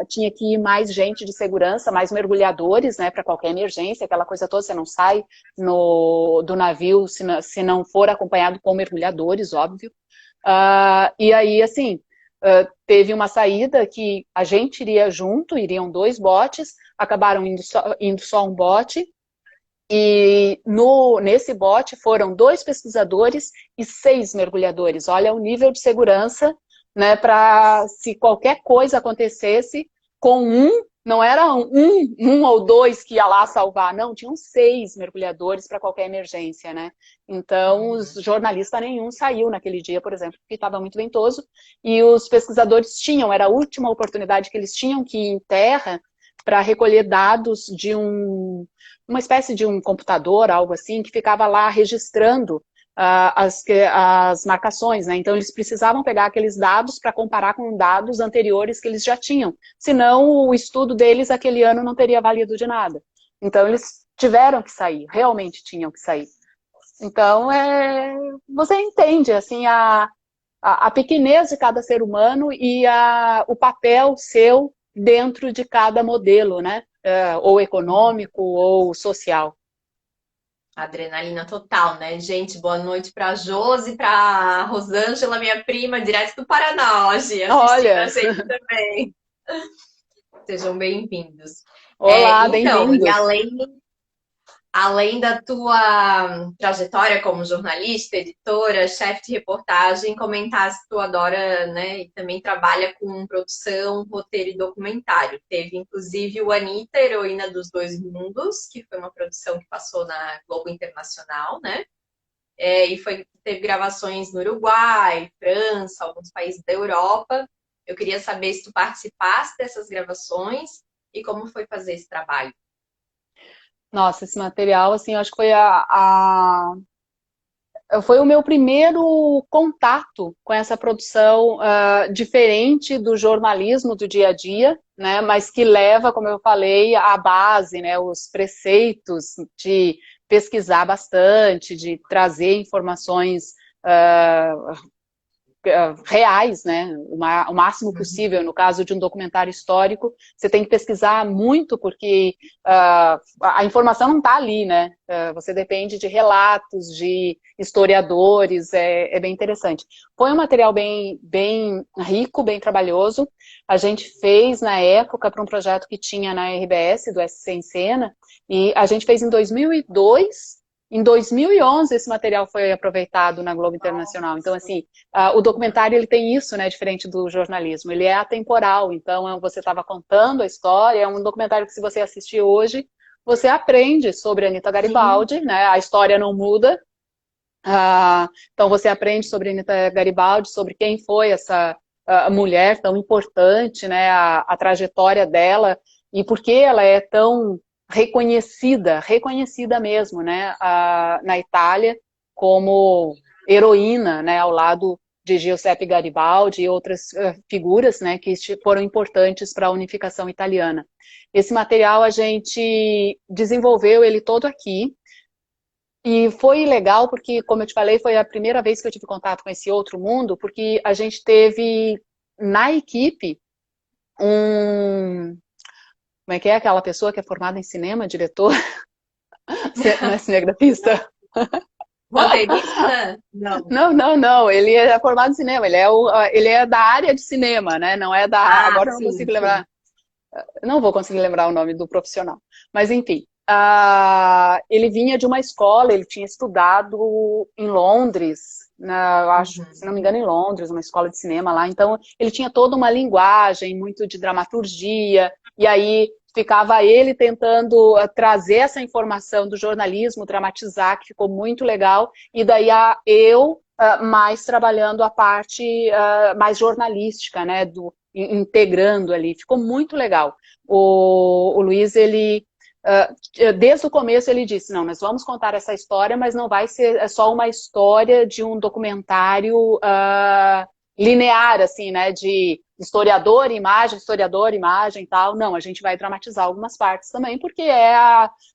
tinha que ir mais gente de segurança, mais mergulhadores, né, para qualquer emergência, aquela coisa toda, você não sai do navio se não for acompanhado com mergulhadores, óbvio. E aí, assim, teve uma saída que a gente iria junto, iriam 2 botes, acabaram indo só um bote, e nesse bote foram 2 pesquisadores e 6 mergulhadores. Olha o nível de segurança, né, para se qualquer coisa acontecesse com não era um ou 2 que ia lá salvar, não, tinham 6 mergulhadores para qualquer emergência, né? Então, os jornalista nenhum saiu naquele dia, por exemplo, porque estava muito ventoso, e os pesquisadores era a última oportunidade que eles tinham que ir em terra para recolher dados de uma espécie de um computador, algo assim, que ficava lá registrando as marcações, né? Então eles precisavam pegar aqueles dados para comparar com dados anteriores que eles já tinham, senão o estudo deles aquele ano não teria valido de nada. Então eles tiveram que sair, realmente tinham que sair. Então você entende assim a pequenez de cada ser humano e o papel seu dentro de cada modelo, né? Ou econômico ou social. Adrenalina total, né? Gente, boa noite para Josi, para Rosângela, minha prima, direto do Paraná, hoje, assistindo a Olha, gente também. Sejam bem-vindos. olá, Então, e bem-vindos. além da tua trajetória como jornalista, editora, chefe de reportagem, comentaste que tu adora, né, e também trabalha com produção, roteiro e documentário. Teve, inclusive, o Anitta, Heroína dos Dois Mundos, que foi uma produção que passou na Globo Internacional, né? Teve gravações no Uruguai, França, alguns países da Europa. Eu queria saber se tu participaste dessas gravações e como foi fazer esse trabalho. Nossa, esse material, assim, eu acho que foi o meu primeiro contato com essa produção diferente do jornalismo do dia a dia, né? Mas que leva, como eu falei, à base, né? Os preceitos de pesquisar bastante, de trazer informações reais, né? O máximo possível. No caso de um documentário histórico, você tem que pesquisar muito, porque a informação não está ali, né? Você depende de relatos, de historiadores, é bem interessante. Foi um material bem rico, bem trabalhoso. A gente fez, na época, para um projeto que tinha na RBS, do SC em Cena, e a gente fez em 2002. Em 2011, esse material foi aproveitado na Globo Internacional. Então, assim, o documentário ele tem isso, né, diferente do jornalismo. Ele é atemporal. Então, você estava contando a história. É um documentário que, se você assistir hoje, você aprende sobre a Anita Sim. Garibaldi, né? A história não muda. Então, você aprende sobre a Anita Garibaldi, sobre quem foi essa mulher tão importante, né? A trajetória dela e por que ela é tão reconhecida mesmo, né, na Itália como heroína, né, ao lado de Giuseppe Garibaldi e outras figuras, né, que foram importantes para a unificação italiana. Esse material a gente desenvolveu ele todo aqui, e foi legal porque, como eu te falei, foi a primeira vez que eu tive contato com esse outro mundo, porque a gente teve na equipe um... Como é que é aquela pessoa que é formada em cinema, diretor? Não é cinegrafista? Roteirista? Não. Não, não, não. Ele é formado em cinema. Ele é da área de cinema, né? Não é da. Ah, Agora eu não sim, consigo sim. lembrar. Não vou conseguir lembrar o nome do profissional. Mas, enfim. Ele vinha de uma escola, ele tinha estudado em Londres, eu acho, se Uhum. não me engano, em Londres, uma escola de cinema lá. Então, ele tinha toda uma linguagem, muito de dramaturgia, e aí ficava ele tentando trazer essa informação do jornalismo, dramatizar, que ficou muito legal, e daí eu mais trabalhando a parte mais jornalística, né, integrando ali, ficou muito legal. O Luiz, ele desde o começo ele disse, não, nós vamos contar essa história, mas não vai ser só uma história de um documentário linear, assim, né, de historiador, imagem e tal. Não, a gente vai dramatizar algumas partes também, porque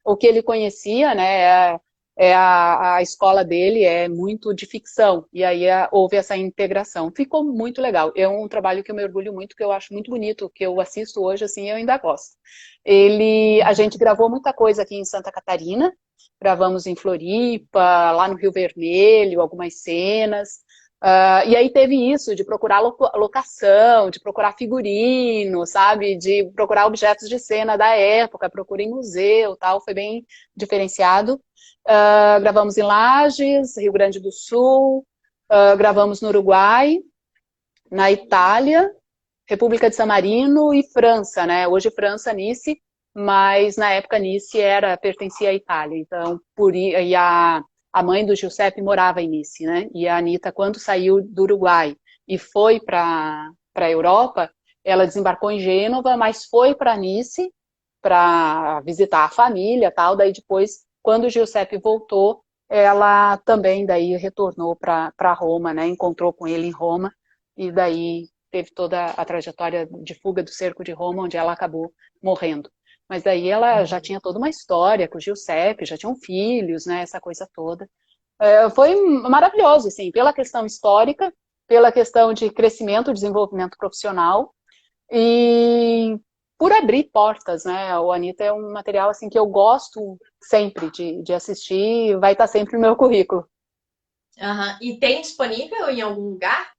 o que ele conhecia, né, a escola dele é muito de ficção, e aí houve essa integração. Ficou muito legal. É um trabalho que eu me orgulho muito, que eu acho muito bonito, que eu assisto hoje, assim, eu ainda gosto. A gente gravou muita coisa aqui em Santa Catarina, gravamos em Floripa, lá no Rio Vermelho, algumas cenas. E aí teve isso, de procurar locação, de procurar figurino, sabe? De procurar objetos de cena da época, procura em museu, tal, foi bem diferenciado. Gravamos em Lages, Rio Grande do Sul, gravamos no Uruguai, na Itália, República de San Marino e França, né? Hoje França, Nice, mas na época Nice pertencia à Itália. Então, a mãe do Giuseppe morava em Nice, né? E a Anitta, quando saiu do Uruguai e foi para a Europa, ela desembarcou em Gênova, mas foi para Nice para visitar a família, tal. Daí depois, quando o Giuseppe voltou, ela também daí retornou para Roma, né? Encontrou com ele em Roma e daí teve toda a trajetória de fuga do cerco de Roma, onde ela acabou morrendo. Mas daí ela já tinha toda uma história com o Giuseppe, já tinham filhos, né, essa coisa toda. Foi maravilhoso, assim, pela questão histórica, pela questão de crescimento, desenvolvimento profissional e por abrir portas, né? O Anitta é um material assim que eu gosto sempre de assistir, vai estar sempre no meu currículo. Aham. E tem disponível em algum lugar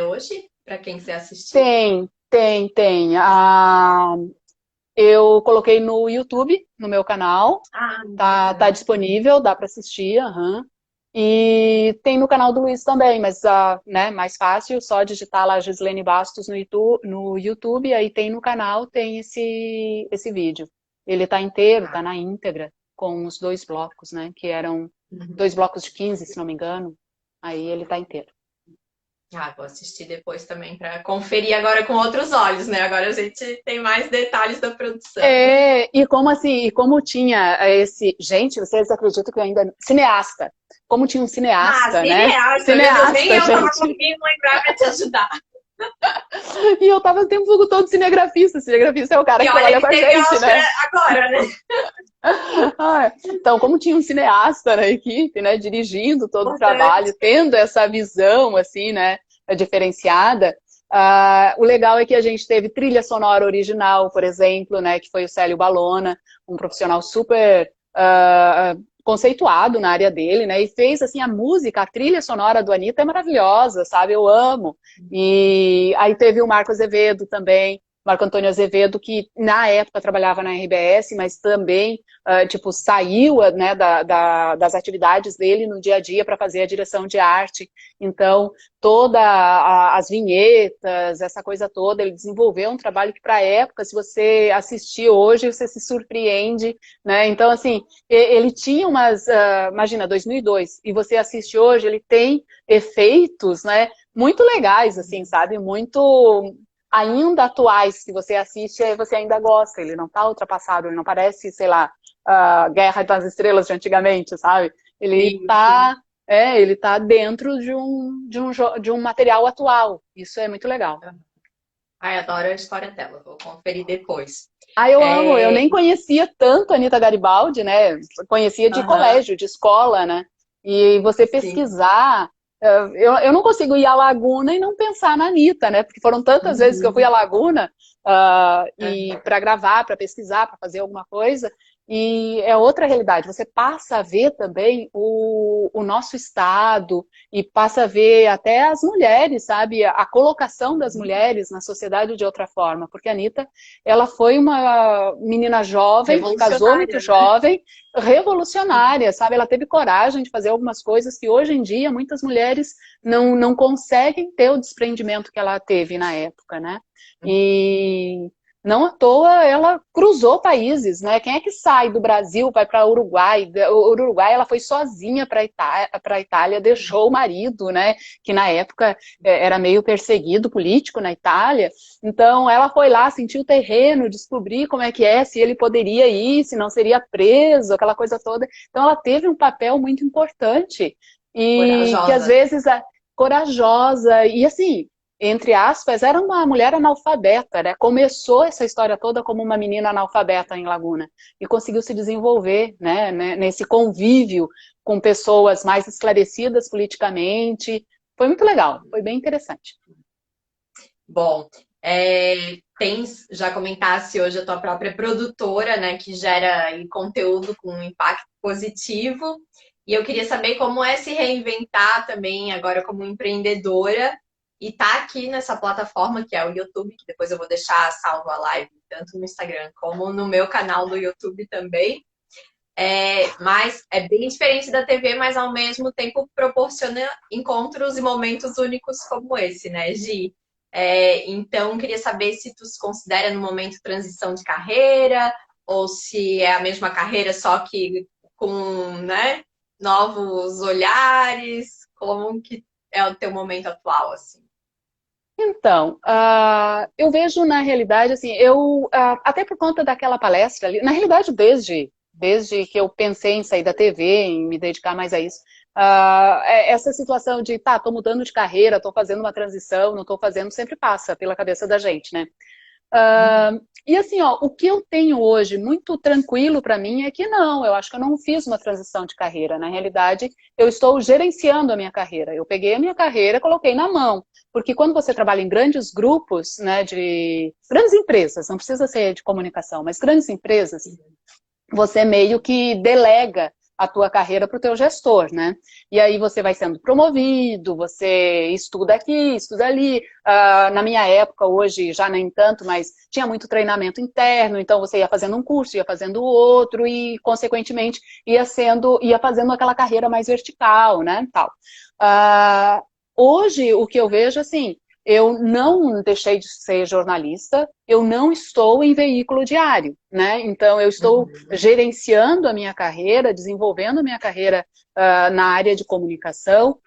hoje, para quem quiser assistir? Tem. Eu coloquei no YouTube, no meu canal, Ah, tá legal. disponível, dá para assistir, aham. E tem no canal do Luiz também, mas né, mais fácil, só digitar lá Gislene Bastos no YouTube, aí tem no canal, tem esse vídeo. Ele tá inteiro, tá na íntegra, com os dois blocos, né, que eram Uhum. 2 blocos de 15, se não me engano, aí ele tá inteiro. Ah, vou assistir depois também para conferir agora com outros olhos, né? Agora a gente tem mais detalhes da produção. E como assim, e como tinha gente, vocês acreditam que eu ainda, cineasta, como tinha um Ah, cineasta, né, cineasta, meu Deus, nem cineasta, eu tava gente, conseguindo lembrar para te ajudar. e eu tava o tempo todo cinegrafista é o cara E que olha trabalha que com a teve gente, Oscar né, agora, né? então como tinha um cineasta na equipe, né, dirigindo todo o trabalho, Importante. tendo essa visão, assim, né, diferenciada, o legal é que a gente teve trilha sonora original, por exemplo, né, que foi o Célio Balona, um profissional super conceituado na área dele, né, e fez assim a música, a trilha sonora do Anitta é maravilhosa, sabe, eu amo. E aí teve o Marco Azevedo também, Marco Antônio Azevedo, que na época trabalhava na RBS, mas também tipo, saiu, né, das atividades dele no dia a dia para fazer a direção de arte. Então, as vinhetas, essa coisa toda, ele desenvolveu um trabalho que, para a época, se você assistir hoje, você se surpreende, né? Então, assim, ele tinha imagina, 2002, e você assiste hoje, ele tem efeitos, né, muito legais, assim, sabe? Muito ainda atuais, que você assiste e você ainda gosta, ele não está ultrapassado, ele não parece, sei lá, Guerra das Estrelas de antigamente, sabe? Ele tá dentro de um material atual. Isso é muito legal. Ai, adoro a história dela, vou conferir depois. Ah, eu amo. Eu É, nem conhecia tanto a Anita Garibaldi, né? Conhecia de aham, colégio, de escola, né? E você sim. pesquisar. Eu não consigo ir à Laguna e não pensar na Anitta, né? Porque foram tantas vezes que eu fui à Uhum, Laguna e aham. para gravar, para pesquisar, para fazer alguma coisa. E é outra realidade. Você passa a ver também o nosso estado e passa a ver até as mulheres, sabe? A colocação das mulheres na sociedade de outra forma. Porque a Anitta ela foi uma menina jovem, que casou muito Revolucionária, né? jovem, revolucionária, sabe? Ela teve coragem de fazer algumas coisas que hoje em dia muitas mulheres não conseguem ter o desprendimento que ela teve na época, né? E não à toa ela cruzou países, né? Quem é que sai do Brasil, vai para o Uruguai? O Uruguai ela foi sozinha para a Itália, deixou o marido, né? Que na época era meio perseguido político na Itália. Então ela foi lá, sentiu o terreno, descobrir como é que é, se ele poderia ir, se não seria preso, aquela coisa toda. Então ela teve um papel muito importante e que às Corajosa. vezes é corajosa e assim, entre aspas, era uma mulher analfabeta, né? Começou essa história toda como uma menina analfabeta em Laguna e conseguiu se desenvolver, né? Nesse convívio com pessoas mais esclarecidas politicamente. Foi muito legal, foi bem interessante. Bom, já comentasse hoje a tua própria produtora, né, que gera aí conteúdo com um impacto positivo. E eu queria saber como é se reinventar também agora como empreendedora e tá aqui nessa plataforma que é o YouTube, que depois eu vou deixar salvo a live, tanto no Instagram como no meu canal do YouTube também. Mas é bem diferente da TV, mas ao mesmo tempo proporciona encontros e momentos únicos como esse, né, Gi? Então, queria saber se tu se considera no momento transição de carreira, ou se é a mesma carreira, só que com, né, novos olhares, como que é o teu momento atual, assim? Então, eu vejo na realidade, assim, até por conta daquela palestra ali, na realidade, desde que eu pensei em sair da TV, em me dedicar mais a isso, essa situação de, tá, tô mudando de carreira, tô fazendo uma transição, não tô fazendo, sempre passa pela cabeça da gente, né? E assim, ó, o que eu tenho hoje muito tranquilo para mim é que não, eu acho que eu não fiz uma transição de carreira. Na realidade, eu estou gerenciando a minha carreira. Eu peguei a minha carreira, coloquei na mão. Porque quando você trabalha em grandes grupos, né, de grandes empresas, não precisa ser de comunicação, mas grandes empresas, você meio que delega a tua carreira para o teu gestor, né? E aí você vai sendo promovido, você estuda aqui, estuda ali. Na minha época, hoje já nem tanto, mas tinha muito treinamento interno, então você ia fazendo um curso, ia fazendo outro e, consequentemente, ia fazendo aquela carreira mais vertical, né? Tal. Hoje, o que eu vejo, assim, eu não deixei de ser jornalista, eu não estou em veículo diário, né? Então, eu estou gerenciando a minha carreira, desenvolvendo a minha carreira na área de comunicação,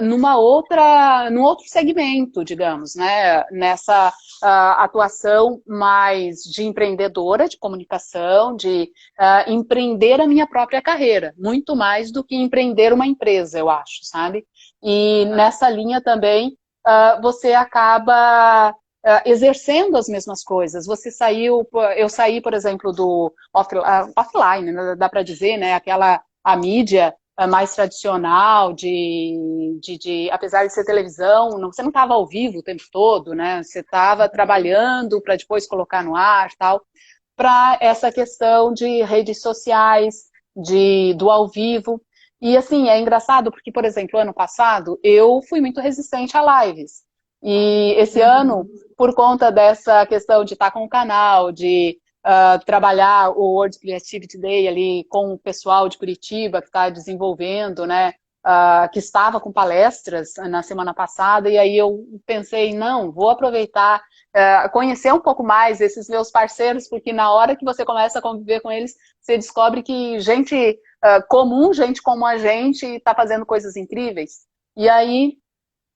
num outro segmento, digamos, né? Nessa atuação mais de empreendedora de comunicação, de empreender a minha própria carreira, muito mais do que empreender uma empresa, eu acho, sabe? E nessa linha também você acaba exercendo as mesmas coisas. Eu saí, por exemplo, do offline, né, dá para dizer, né, a mídia mais tradicional apesar de ser televisão, você não estava ao vivo o tempo todo, né? Você estava trabalhando para depois colocar no ar, tal, para essa questão de redes sociais, do ao vivo. E assim, é engraçado porque, por exemplo, ano passado eu fui muito resistente a lives. E esse ano, por conta dessa questão de estar com o canal, de trabalhar o World Creativity Day ali com o pessoal de Curitiba que está desenvolvendo, né? Que estava com palestras na semana passada, e aí eu pensei, não, vou aproveitar, conhecer um pouco mais esses meus parceiros, porque na hora que você começa a conviver com eles, você descobre que gente comum, gente como a gente, está fazendo coisas incríveis. E aí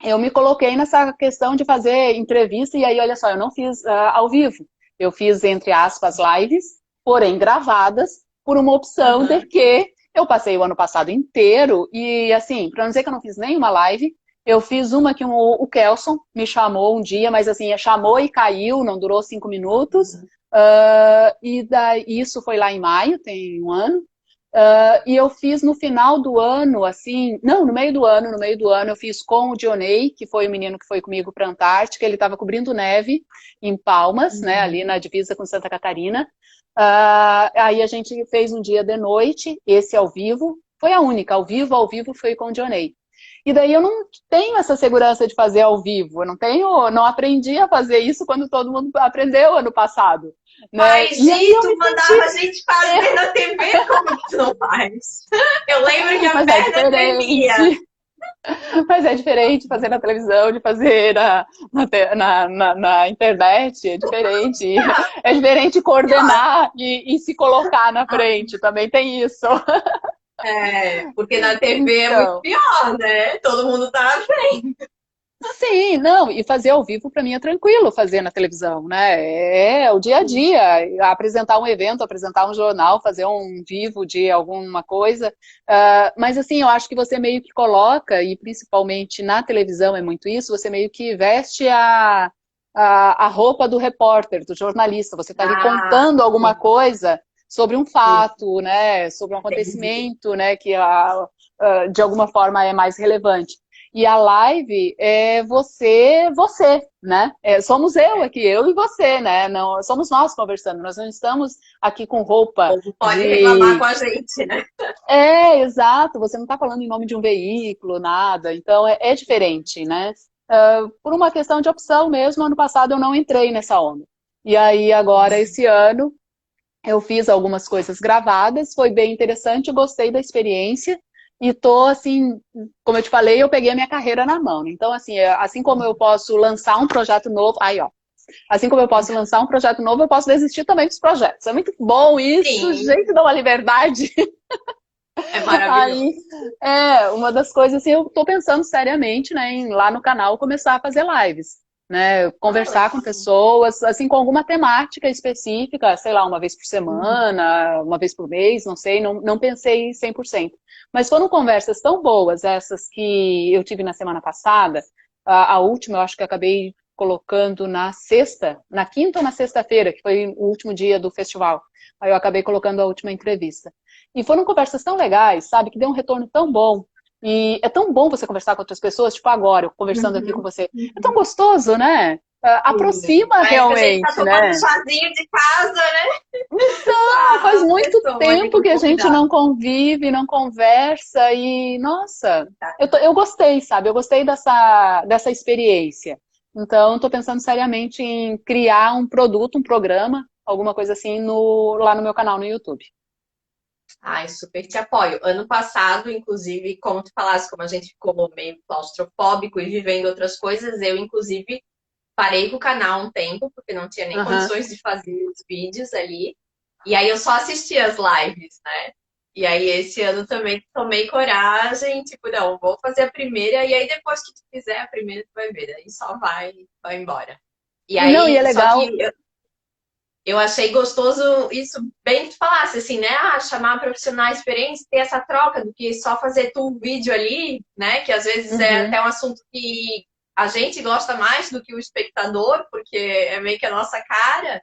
eu me coloquei nessa questão de fazer entrevista, e aí, olha só, eu não fiz ao vivo. Eu fiz, entre aspas, lives, porém gravadas, por uma opção de Aham. que eu passei o ano passado inteiro e, assim, para não dizer que eu não fiz nenhuma live, eu fiz uma que o Kelson me chamou um dia, mas assim, chamou e caiu, não durou 5 minutos. E daí, isso foi lá em maio, tem um ano. E eu fiz no final do ano, assim, não, no meio do ano eu fiz com o Dionei, que foi o menino que foi comigo para a Antártica, ele estava cobrindo neve em Palmas, né, ali Uhum. na divisa com Santa Catarina. Aí a gente fez um dia de noite, esse ao vivo, foi a única, ao vivo foi com o Dionei. E daí eu não tenho essa segurança de fazer ao vivo, eu não aprendi a fazer isso quando todo mundo aprendeu ano passado, né? Mas, E aí Gi, eu tu me mandava a senti, gente fazer na TV, como que tu não faz? Eu lembro que a mas é perna tremia. diferente. Mas é diferente fazer na televisão, de fazer na internet, é diferente. É diferente coordenar e se colocar na frente, também tem isso. É, porque na TV é muito Então, pior, né? Todo mundo tá vendo. sim, não, e fazer ao vivo para mim é tranquilo fazer na televisão, né? É o dia a dia, apresentar um evento, apresentar um jornal, fazer um vivo de alguma coisa. Mas assim, eu acho que você meio que coloca, e principalmente na televisão é muito isso, você meio que veste a roupa do repórter, do jornalista. Você está ali Ah, contando alguma sim, coisa sobre um sim, fato, né? Sobre um entendi. acontecimento, né? Que de alguma forma é mais relevante. E a live é você, né? Somos eu É, aqui, eu e você, né? Não, somos nós conversando, nós não estamos aqui com roupa o povo pode reclamar com de. a gente, né? Exato, você não está falando em nome de um veículo, nada, então é diferente, né? Por uma questão de opção mesmo, ano passado eu não entrei nessa onda. E aí, agora, esse ano, eu fiz algumas coisas gravadas, foi bem interessante, gostei da experiência e tô assim, como eu te falei, eu peguei a minha carreira na mão. Então, assim, assim como eu posso lançar um projeto novo, aí ó, assim como eu posso lançar um projeto novo, eu posso desistir também dos projetos. É muito bom isso, Sim, gente, dá uma liberdade. é maravilhoso. Aí, uma das coisas, assim, eu tô pensando seriamente, né, em lá no canal começar a fazer lives, né, Ah, conversar com legal. pessoas, assim, com alguma temática específica, sei lá, uma vez por Uhum. semana, uma vez por mês, não sei, não pensei 100%. Mas foram conversas tão boas essas que eu tive na semana passada, a última eu acho que eu acabei colocando na sexta, na quinta ou na sexta-feira, que foi o último dia do festival. Aí eu acabei colocando a última entrevista. E foram conversas tão legais, sabe? Que deu um retorno tão bom. E é tão bom você conversar com outras pessoas, tipo agora, eu conversando aqui com Uhum. você. É tão Uhum. gostoso, né? Sim. Aproxima Parece que a gente tá realmente, tomando um né? chazinho de casa, né? Com Faz a muito pessoa ali, com tempo o que a gente não convidado. convive, não conversa e, nossa, Tá. eu gostei, sabe? Eu gostei dessa experiência. Então, estou pensando seriamente em criar um produto, um programa, alguma coisa assim, lá no meu canal no YouTube. Ai, super te apoio. Ano passado, inclusive, como tu falasse, como a gente ficou meio claustrofóbico e vivendo outras coisas, eu, inclusive, parei com o canal um tempo, porque não tinha nem Aham. condições de fazer os vídeos ali. E aí eu só assistia as lives, né? E aí esse ano também tomei coragem, tipo, não, vou fazer a primeira, e aí depois que tu fizer a primeira, tu vai ver, daí só vai embora. E Não, e é aí, só que legal. eu achei gostoso isso bem que tu falasse, assim, né? Ah, chamar profissionais diferentes, ter essa troca do que só fazer tu um vídeo ali, né? Que às vezes é Uhum. até um assunto que a gente gosta mais do que o espectador, porque é meio que a nossa cara.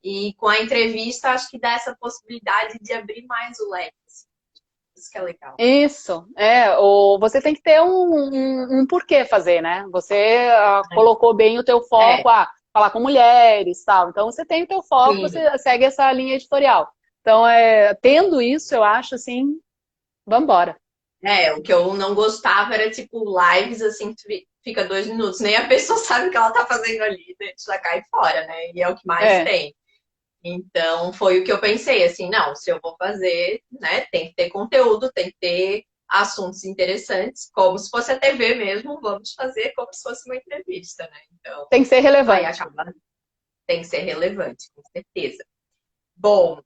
E com a entrevista, acho que dá essa possibilidade de abrir mais o leque. Assim. Isso que é legal. Isso, você tem que ter um porquê fazer, né? Você colocou bem o teu É, foco, falar com mulheres, tal. Então você tem o teu foco, sim. você segue essa linha editorial. Então, tendo isso, eu acho assim, vambora. É, o que eu não gostava era tipo lives assim, que fica 2 minutos, nem a pessoa sabe o que ela tá fazendo ali, né? Já cai fora, né? E é o que mais É, tem. Então foi o que eu pensei, assim, não, se eu vou fazer, né, tem que ter conteúdo, tem que ter assuntos interessantes, como se fosse a TV mesmo, vamos fazer como se fosse uma entrevista, né? Então, tem que ser aí relevante. acaba, tem que ser relevante, com certeza. Bom,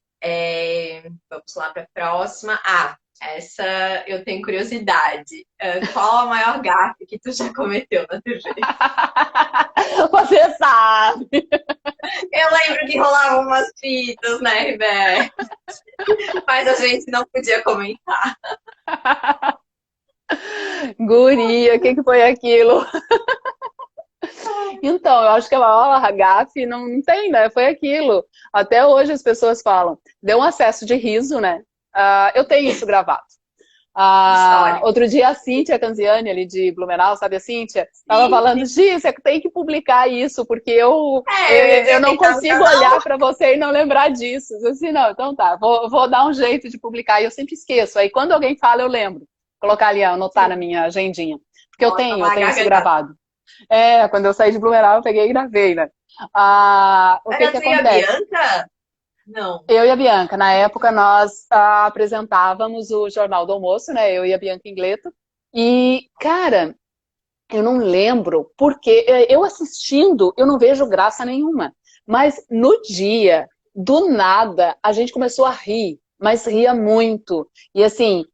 vamos lá para a próxima. Ah, Essa eu tenho curiosidade. Qual a maior gafe que tu já cometeu na TV? Você sabe. Eu lembro que rolavam umas fitas na RBS, mas a gente não podia comentar. Guria, o que que foi aquilo? Então, eu acho que a maior gafe não tem, né? Foi aquilo. Até hoje as pessoas falam. Deu um acesso de riso, né? Eu tenho isso gravado. Histórico. Outro dia a Cíntia Canziani, ali de Blumenau, sabe a Cíntia? Tava Sim, sim. falando, Gi, você tem que publicar isso, porque Eu ia eu dizer não quem tá no consigo canal. olhar para você e não lembrar disso. Eu disse, não, então tá, vou dar um jeito de publicar. E eu sempre esqueço. Aí quando alguém fala, eu lembro. Colocar ali, anotar na Sim. minha agendinha. Porque Bota eu lá, tenho isso gargalhada. gravado. Quando eu saí de Blumenau, eu peguei e gravei, né? O que Era que tu e a acontece? Bianca? Não. Eu e a Bianca, na época nós apresentávamos o Jornal do Almoço, né? Eu e a Bianca Ingleto. E, cara, eu não lembro, porque eu assistindo, eu não vejo graça nenhuma. Mas no dia, do nada, a gente começou a rir, mas ria muito. E assim,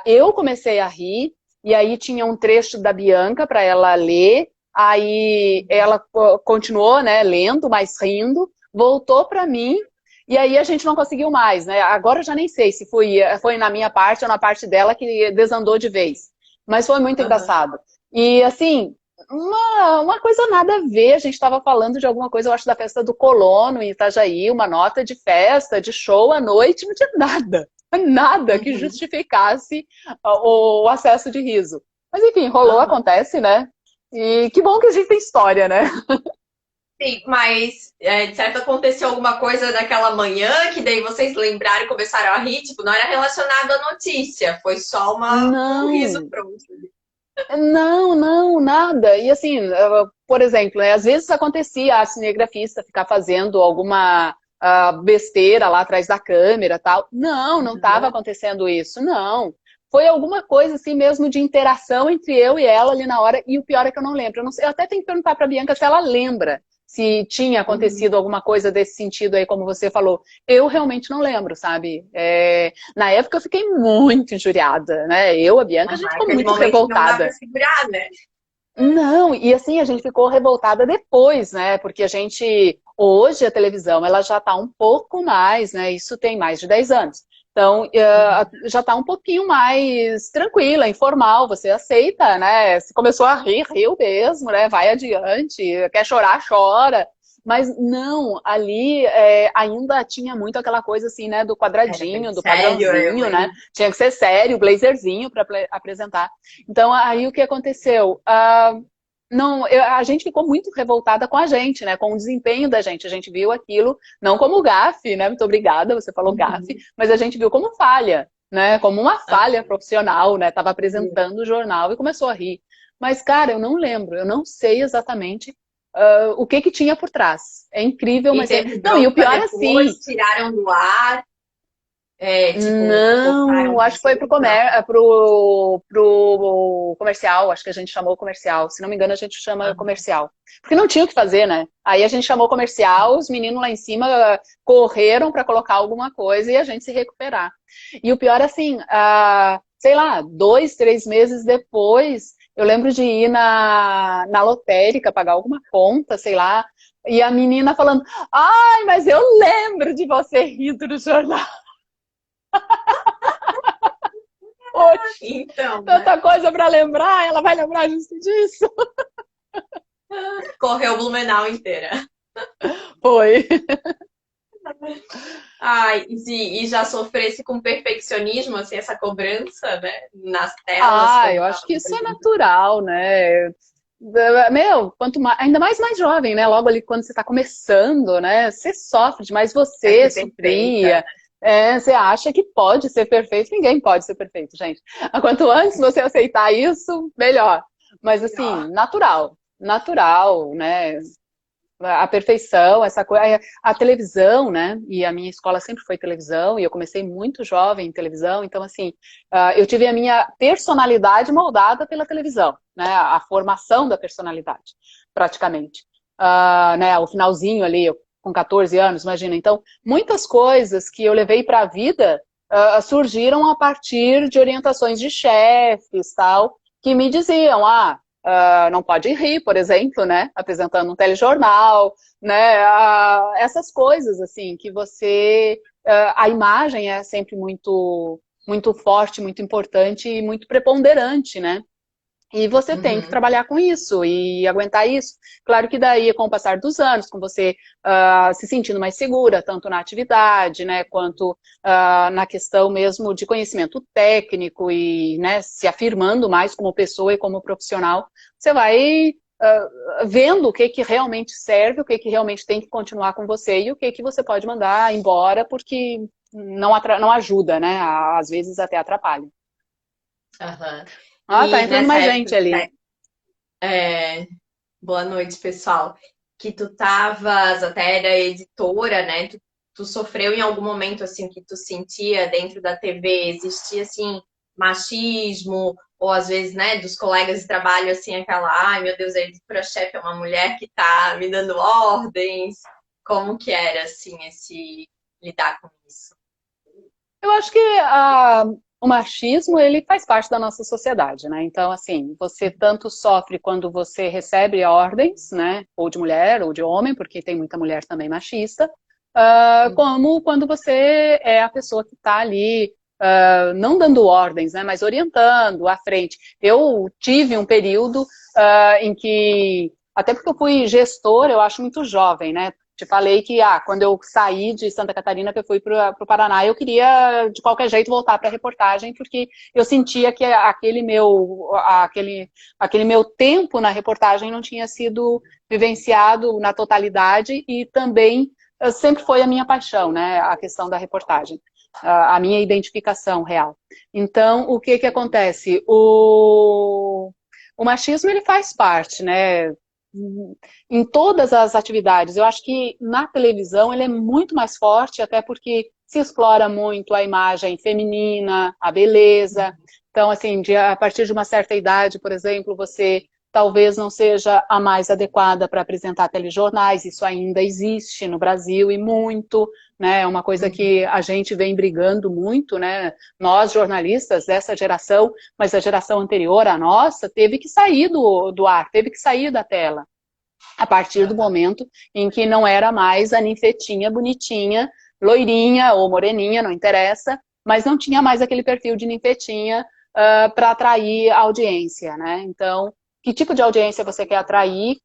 eu comecei a rir, e aí tinha um trecho da Bianca para ela ler, aí ela continuou, né, lendo, mas rindo, voltou para mim, e aí a gente não conseguiu mais, né? Agora eu já nem sei se foi na minha parte ou na parte dela que desandou de vez. Mas foi muito Aham. engraçado. E assim, uma coisa nada a ver, a gente estava falando de alguma coisa, eu acho, da festa do Colono em Itajaí, uma nota de festa, de show à noite, não tinha nada, nada que Uhum. justificasse o acesso de riso. Mas enfim, rolou, Aham. acontece, né? E que bom que a gente tem história, né? Sim, mas de certo aconteceu alguma coisa naquela manhã que daí vocês lembraram e começaram a rir, tipo, não era relacionado à notícia, foi só um riso Não, pronto. não, nada. E assim, por exemplo, né, às vezes acontecia a cinegrafista ficar fazendo alguma besteira lá atrás da câmera, tal. Não estava Uhum. acontecendo isso, não. Foi alguma coisa assim mesmo de interação entre eu e ela ali na hora, e o pior é que eu não lembro. Eu, não sei, eu até tenho que perguntar para a Bianca se ela lembra se tinha Uhum. acontecido alguma coisa desse sentido aí, como você falou. Eu realmente não lembro, sabe? Na época eu fiquei muito injuriada, né? Eu, a Bianca, a gente ficou Aquele muito momento que não dá pra revoltada. segurar, né? Não, e assim, a gente ficou revoltada depois, né? Porque hoje a televisão, ela já está um pouco mais, né? Isso tem mais de 10 anos. Então, Uhum. já está um pouquinho mais tranquila, informal, você aceita, né? Se começou a rir, riu mesmo, né? Vai adiante, quer chorar, chora. Mas não, ali ainda tinha muito aquela coisa assim, né? Do Era bem quadradinho, do sério, eu padrãozinho, né? lembro. Tinha que ser sério, blazerzinho para apresentar. Então, aí o que aconteceu? Não, a gente ficou muito revoltada com a gente, né? Com o desempenho da gente. A gente viu aquilo não como gafe, né? Muito obrigada, você falou gafe, Uhum. mas a gente viu como falha, né? Como uma falha Aham. profissional, né? Tava apresentando o jornal e começou a rir. Mas, cara, eu não lembro, eu não sei exatamente o que que tinha por trás. É incrível, E mas é. teve Não, e o bronca pior é assim, depois, tiraram do ar, tipo, não, cortaram acho que foi pro, vocês, não. pro comercial, acho que a gente chamou o comercial. Se não me engano, a gente chama Aham. comercial. Porque não tinha o que fazer, né? Aí a gente chamou comercial, os meninos lá em cima correram para colocar alguma coisa e a gente se recuperar. E o pior, assim, sei lá, 2, 3 meses depois, eu lembro de ir na lotérica pagar alguma conta, sei lá, e a menina falando: Ai, mas eu lembro de você rindo no jornal. Poxa, Então, né? tanta coisa para lembrar, ela vai lembrar justo disso. Correu Blumenau inteira. Foi. Ai, e já sofresse com perfeccionismo, assim, essa cobrança, né? Nas telas, quando Eu estava acho que isso é apresentando. natural, né? Meu, quanto mais, ainda mais jovem, né? Logo ali quando você está começando, né? Você sofre demais, Quer você ser perfeita. sofria. Você acha que pode ser perfeito, ninguém pode ser perfeito, gente. Quanto antes você aceitar isso, melhor. Mas assim, Melhor. natural, né? A perfeição, essa coisa, a televisão, né? E a minha escola sempre foi televisão, e eu comecei muito jovem em televisão, então assim, eu tive a minha personalidade moldada pela televisão, né? A formação da personalidade, praticamente. Né? O finalzinho ali, com 14 anos, imagina. Então, muitas coisas que eu levei para a vida surgiram a partir de orientações de chefes, tal, que me diziam, não pode rir, por exemplo, né, apresentando um telejornal, né, essas coisas, assim, que a imagem é sempre muito forte, muito importante e muito preponderante, né? E você tem que Uhum. trabalhar com isso e aguentar isso. Claro que daí, com o passar dos anos, com você se sentindo mais segura, tanto na atividade, né, quanto na questão mesmo de conhecimento técnico e, né, se afirmando mais como pessoa e como profissional, você vai vendo o que realmente serve, o que realmente tem que continuar com você e o que você pode mandar embora, porque não ajuda, né? Às vezes até atrapalha. Aham. Tá E entrando nessa mais época, gente ali. né, boa noite, pessoal, que tu tavas, até era editora, né? Tu sofreu em algum momento, assim, que tu sentia dentro da TV, existia, assim, machismo, ou às vezes, né, dos colegas de trabalho, assim, aquela, ai, meu Deus, a editora-chefe é uma mulher que tá me dando ordens. Como que era, assim, esse lidar com isso? Eu acho que o machismo, ele faz parte da nossa sociedade, né? Então, assim, você tanto sofre quando você recebe ordens, né? Ou de mulher, ou de homem, porque tem muita mulher também machista, como quando você é a pessoa que está ali, não dando ordens, né? Mas orientando à frente. Eu tive um período em que, até porque eu fui gestora, eu acho muito jovem, né? Te falei que quando eu saí de Santa Catarina, que eu fui para o Paraná, eu queria, de qualquer jeito, voltar para a reportagem, porque eu sentia que aquele meu tempo na reportagem não tinha sido vivenciado na totalidade e também sempre foi a minha paixão, né, a questão da reportagem, a minha identificação real. Então, o que acontece? O machismo, ele faz parte, né, em todas as atividades. Eu acho que na televisão ele é muito mais forte, até porque se explora muito a imagem feminina, a beleza. Então, assim, a partir de uma certa idade, por exemplo, você talvez não seja a mais adequada para apresentar telejornais, isso ainda existe no Brasil e muito, né? É uma coisa que a gente vem brigando muito, né? Nós, jornalistas dessa geração, mas a geração anterior à nossa, teve que sair do ar, teve que sair da tela a partir do momento em que não era mais a ninfetinha bonitinha, loirinha ou moreninha, não interessa, mas não tinha mais aquele perfil de ninfetinha para atrair audiência, né? Então, que tipo de audiência você quer atrair?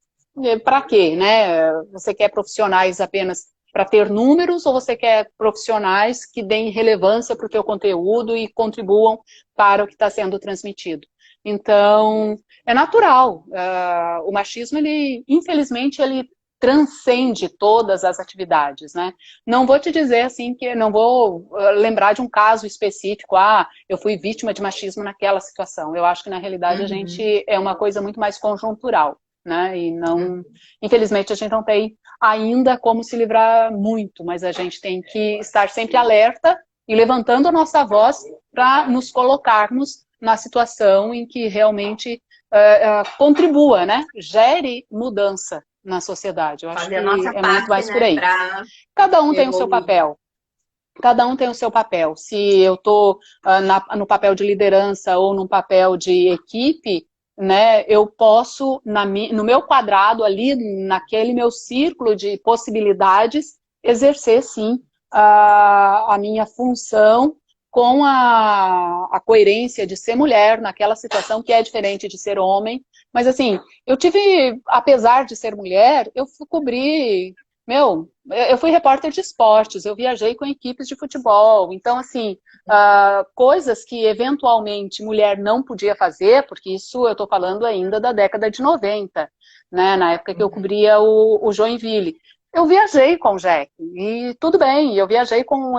Para quê, né? Você quer profissionais apenas para ter números ou você quer profissionais que deem relevância para o teu conteúdo e contribuam para o que está sendo transmitido? Então, é natural. O machismo, ele, infelizmente, ele transcende todas as atividades, né? Não vou te dizer assim que não vou lembrar de um caso específico, eu fui vítima de machismo naquela situação. Eu acho que na realidade a Uhum. gente é uma coisa muito mais conjuntural, né? E não, infelizmente a gente não tem ainda como se livrar muito, mas a gente tem que estar sempre alerta e levantando a nossa voz para nos colocarmos na situação em que realmente contribua, né? Gere mudança na sociedade. Eu acho Fazer a que nossa é muito parte, mais por né, aí. para Cada um tem o seu evoluir. papel. Cada um tem o seu papel. Se eu estou no papel de liderança ou no papel de equipe, né, eu posso, no meu quadrado ali, naquele meu círculo de possibilidades, exercer, sim, a minha função com a coerência de ser mulher naquela situação que é diferente de ser homem. Mas, assim, eu tive, apesar de ser mulher, eu fui cobrir eu fui repórter de esportes, eu viajei com equipes de futebol, então, assim, coisas que eventualmente mulher não podia fazer, porque isso eu estou falando ainda da década de 90, né, na época que eu cobria o Joinville. Eu viajei com o Jack, e tudo bem, eu viajei com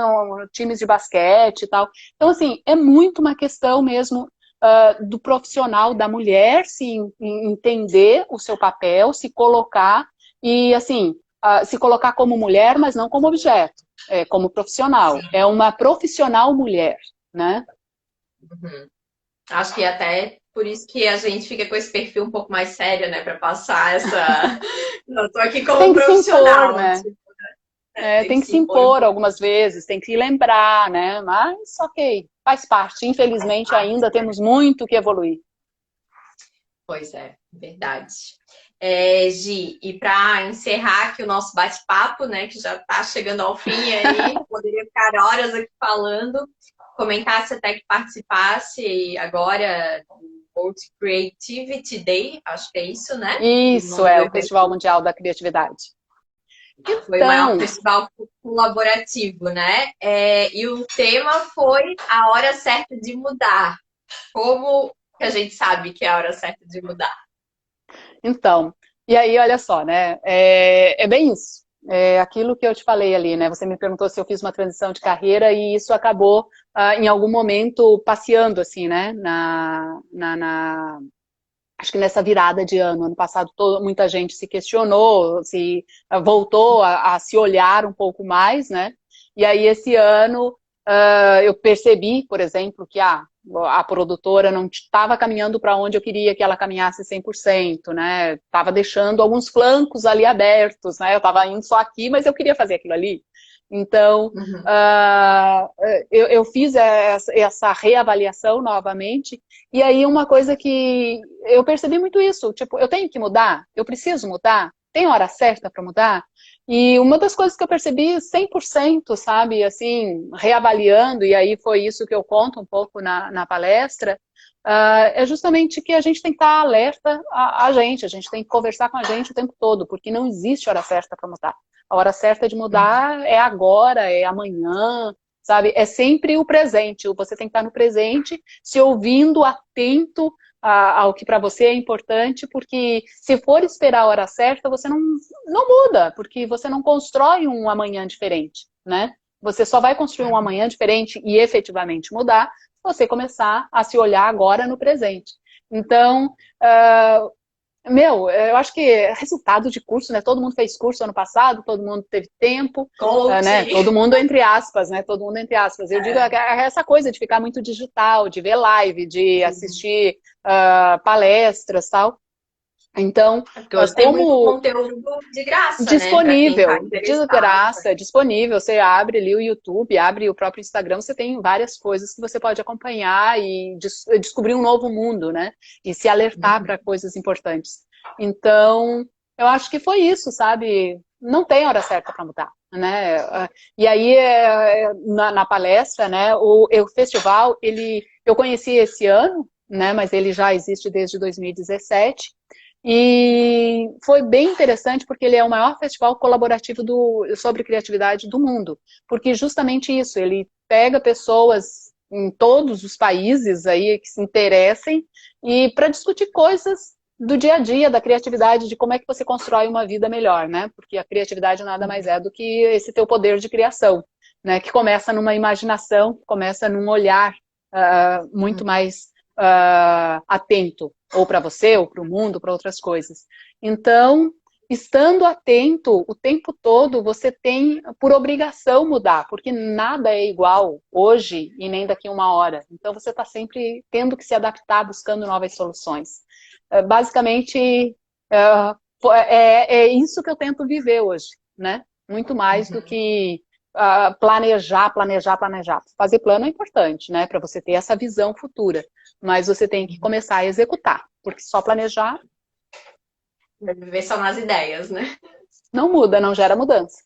times de basquete e tal. Então, assim, é muito uma questão mesmo do profissional, da mulher se entender o seu papel, se colocar e, assim, se colocar como mulher, mas não como objeto, como profissional. Sim. É uma profissional mulher, né? Uhum. Acho que até por isso que a gente fica com esse perfil um pouco mais sério, né, para passar essa. Não tô aqui Tem como que se impor, profissional. né? Tem Tem que que se se impor um impor pouco. algumas vezes, tem que lembrar, né? Mas, ok, faz parte. Infelizmente, ainda temos muito que evoluir. Pois é, verdade. Gi, e para encerrar aqui o nosso bate-papo, né, que já está chegando ao fim aí, poderia ficar horas aqui falando, comentasse até que participasse agora do World Creativity Day, acho que é isso, né? O Isso nome é do o Festival evento. Mundial da Criatividade. Foi o maior Então, festival colaborativo, né? E o tema foi a hora certa de mudar. Como que a gente sabe que é a hora certa de mudar? Então, e aí, olha só, né? É bem isso. É aquilo que eu te falei ali, né? Você me perguntou se eu fiz uma transição de carreira e isso acabou, em algum momento, passeando, assim, né? Acho que nessa virada de ano. Ano passado, muita gente se questionou, se voltou a se olhar um pouco mais, né? E aí, esse ano, eu percebi, por exemplo, que a produtora não estava caminhando para onde eu queria que ela caminhasse 100%, né? Estava deixando alguns flancos ali abertos, né? Eu estava indo só aqui, mas eu queria fazer aquilo ali. Então, Uhum. eu fiz essa reavaliação novamente, e aí uma coisa que eu percebi muito isso, tipo, eu tenho que mudar, eu preciso mudar, tem hora certa para mudar, e uma das coisas que eu percebi 100%, sabe, assim, reavaliando, e aí foi isso que eu conto um pouco na palestra, é justamente que a gente tem que estar alerta a gente tem que conversar com a gente o tempo todo, porque não existe hora certa para mudar. A hora certa de mudar é agora, é amanhã, sabe? É sempre o presente. Você tem que estar no presente, se ouvindo, atento ao que para você é importante, porque se for esperar a hora certa, você não muda, porque você não constrói um amanhã diferente, né? Você só vai construir um amanhã diferente e efetivamente mudar se você começar a se olhar agora no presente. Então, eu acho que resultado de curso, né? Todo mundo fez curso ano passado, todo mundo teve tempo, Coach. né? Todo mundo entre aspas, né? Todo mundo entre aspas. Eu digo essa coisa de ficar muito digital, de ver live, de assistir palestras, tal. Então, É porque hoje tem muito como conteúdo de graça, né? Para quem está disponível, de interessado. graça, disponível. Você abre ali o YouTube, abre o próprio Instagram, você tem várias coisas que você pode acompanhar e descobrir um novo mundo, né? E se alertar para coisas importantes. Então, eu acho que foi isso, sabe? Não tem hora certa para mudar, né? E aí, na palestra, né? O festival, eu conheci esse ano, né? Mas ele já existe desde 2017. E foi bem interessante porque ele é o maior festival colaborativo sobre criatividade do mundo. Porque justamente isso, ele pega pessoas em todos os países aí que se interessem e para discutir coisas do dia a dia, da criatividade, de como é que você constrói uma vida melhor, né? Porque a criatividade nada mais é do que esse teu poder de criação, né? Que começa numa imaginação, que começa num olhar muito mais atento, ou para você, ou para o mundo, para outras coisas. Então, estando atento o tempo todo, você tem por obrigação mudar, porque nada é igual hoje e nem daqui a uma hora. Então, você está sempre tendo que se adaptar, buscando novas soluções. Basicamente, é isso que eu tento viver hoje, né? Muito mais do que planejar. Fazer plano é importante, né? Para você ter essa visão futura. Mas você tem que começar a executar, porque só planejar Vai viver só nas ideias, né? não muda, não gera mudança.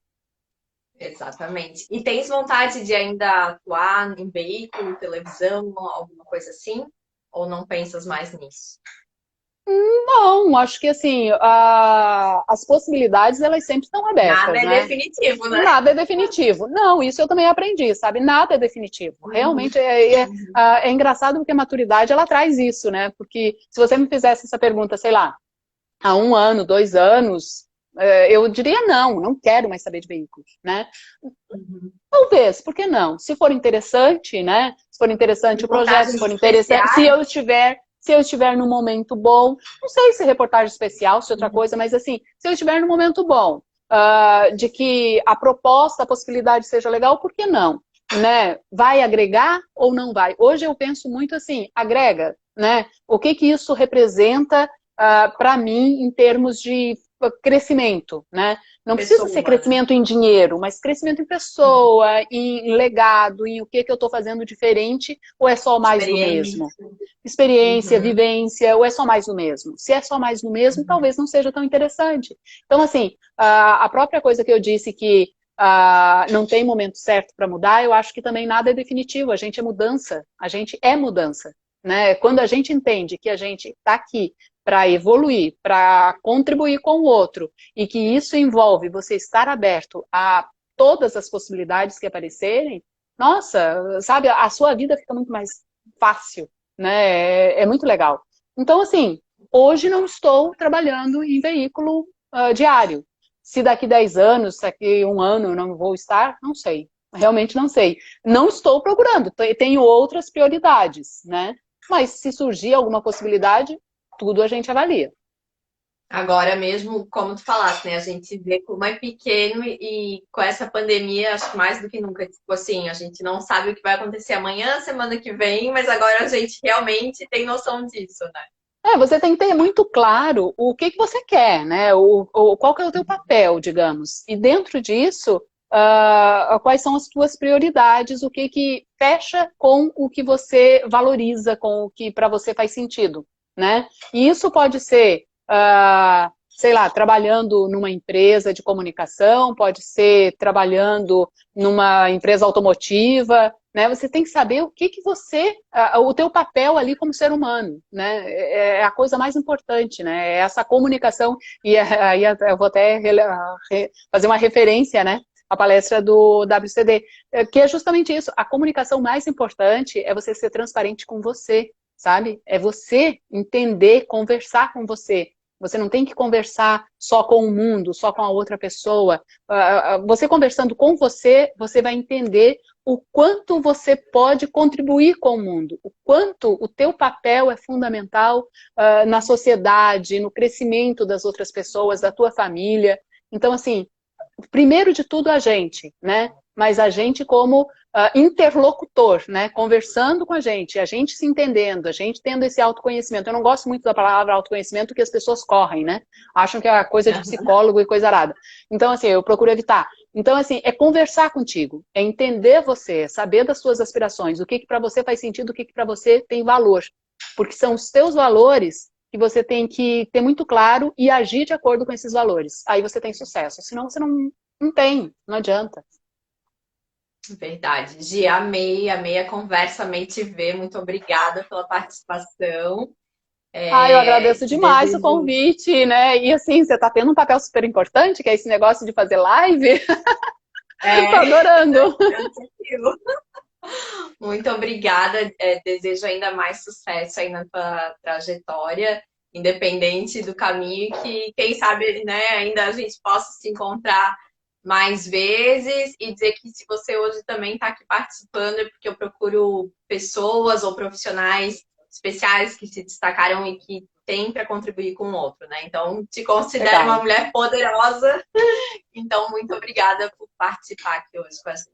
Exatamente. E tens vontade de ainda atuar em veículo, televisão, alguma coisa assim? Ou não pensas mais nisso? Não, acho que assim, as possibilidades elas sempre estão Nada abertas, é né? definitivo, né? Nada é definitivo. Não, isso eu também aprendi, sabe? Nada é definitivo. Uhum. Realmente é engraçado porque a maturidade ela traz isso, né? Porque se você me fizesse essa pergunta, sei lá, há 1 ano, 2 anos, eu diria não quero mais saber de veículos, né? Uhum. Talvez, por que não? Se for interessante, né? Se for interessante o projeto, se Reportagens for interessante, se especiais? eu estiver num momento bom, não sei se reportagem especial, se outra Uhum. coisa, mas assim, se eu estiver num momento bom, de que a proposta, a possibilidade seja legal, por que não? Né? Vai agregar ou não vai? Hoje eu penso muito assim, agrega, né? O que isso representa para mim em termos de crescimento, né? Não precisa Pessoa ser humana. crescimento em dinheiro, mas crescimento em pessoa, em legado, em o que eu estou fazendo diferente, ou é só mais do mesmo? Experiência. Experiência, Uhum, vivência, ou é só mais do mesmo? Se é só mais do mesmo, uhum. talvez não seja tão interessante. Então, assim, a própria coisa que eu disse que não tem momento certo para mudar, eu acho que também nada é definitivo. A gente é mudança, a gente é mudança. Né? Quando a gente entende que a gente está aqui para evoluir, para contribuir com o outro, e que isso envolve você estar aberto a todas as possibilidades que aparecerem, nossa, sabe, a sua vida fica muito mais fácil, né? É muito legal. Então, assim, hoje não estou trabalhando em veículo diário. Se daqui 10 anos, daqui um ano eu não vou estar, não sei. Realmente não sei. Não estou procurando, tenho outras prioridades, né? Mas se surgir alguma possibilidade, tudo a gente avalia. Agora mesmo, como tu falaste, né? A gente vê como é pequeno e com essa pandemia, acho que mais do que nunca, tipo assim, a gente não sabe o que vai acontecer amanhã, semana que vem, mas agora a gente realmente tem noção disso, né? Você tem que ter muito claro o que que você quer, né? Qual que é o teu papel, digamos. E dentro disso, quais são as tuas prioridades, o que que fecha com o que você valoriza, com o que para você faz sentido, né? E isso pode ser, sei lá, trabalhando numa empresa de comunicação, pode ser trabalhando numa empresa automotiva, né? Você tem que saber o que que você, o teu papel ali como ser humano, né? É a coisa mais importante, né? É essa comunicação, e aí eu vou até fazer uma referência, né? A palestra do WCD, que é justamente isso. A comunicação mais importante é você ser transparente com você, sabe? É você entender, conversar com você. Você não tem que conversar só com o mundo, só com a outra pessoa. Você conversando com você, você vai entender o quanto você pode contribuir com o mundo, o quanto o teu papel é fundamental na sociedade, no crescimento das outras pessoas, da tua família. Então, assim, primeiro de tudo a gente, né? Mas a gente como interlocutor, né? Conversando com a gente se entendendo, a gente tendo esse autoconhecimento. Eu não gosto muito da palavra autoconhecimento que as pessoas correm, né? Acham que é coisa de psicólogo e coisa arada. Então, assim, eu procuro evitar. Então, assim, é conversar contigo, é entender você, é saber das suas aspirações, o que que para você faz sentido, o que que para você tem valor. Porque são os teus valores que você tem que ter muito claro e agir de acordo com esses valores. Aí você tem sucesso. Senão você não tem, não adianta. Verdade. Gi, amei, amei a conversa, amei te ver. Muito obrigada pela participação. Eu agradeço Te demais o desejo. convite, né? E assim, você está tendo um papel super importante, que é esse negócio de fazer live. Tô É, adorando. é um desafio. Muito obrigada. Desejo ainda mais sucesso aí na tua trajetória, independente do caminho, que quem sabe, né, ainda a gente possa se encontrar mais vezes e dizer que se você hoje também está aqui participando é porque eu procuro pessoas ou profissionais especiais que se destacaram e que têm para contribuir com o outro, né? Então, te considero uma Legal. mulher poderosa. Então, muito obrigada por participar aqui hoje com a gente.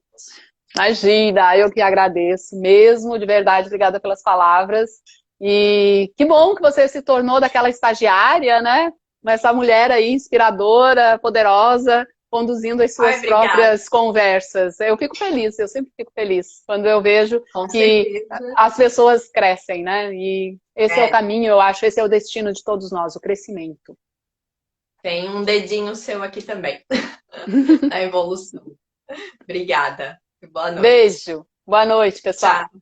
Imagina, eu que agradeço mesmo, de verdade, obrigada pelas palavras. E que bom que você se tornou daquela estagiária, né? Essa mulher aí inspiradora, poderosa, conduzindo as Ai, suas obrigada. próprias conversas. Eu fico feliz, eu sempre fico feliz quando eu vejo Com que certeza. as pessoas crescem, né? E esse é o É, caminho, eu acho, esse é o destino de todos nós, o crescimento. tem um dedinho seu aqui também, na evolução. Obrigada. Boa noite. Beijo, boa noite, pessoal. Tchau.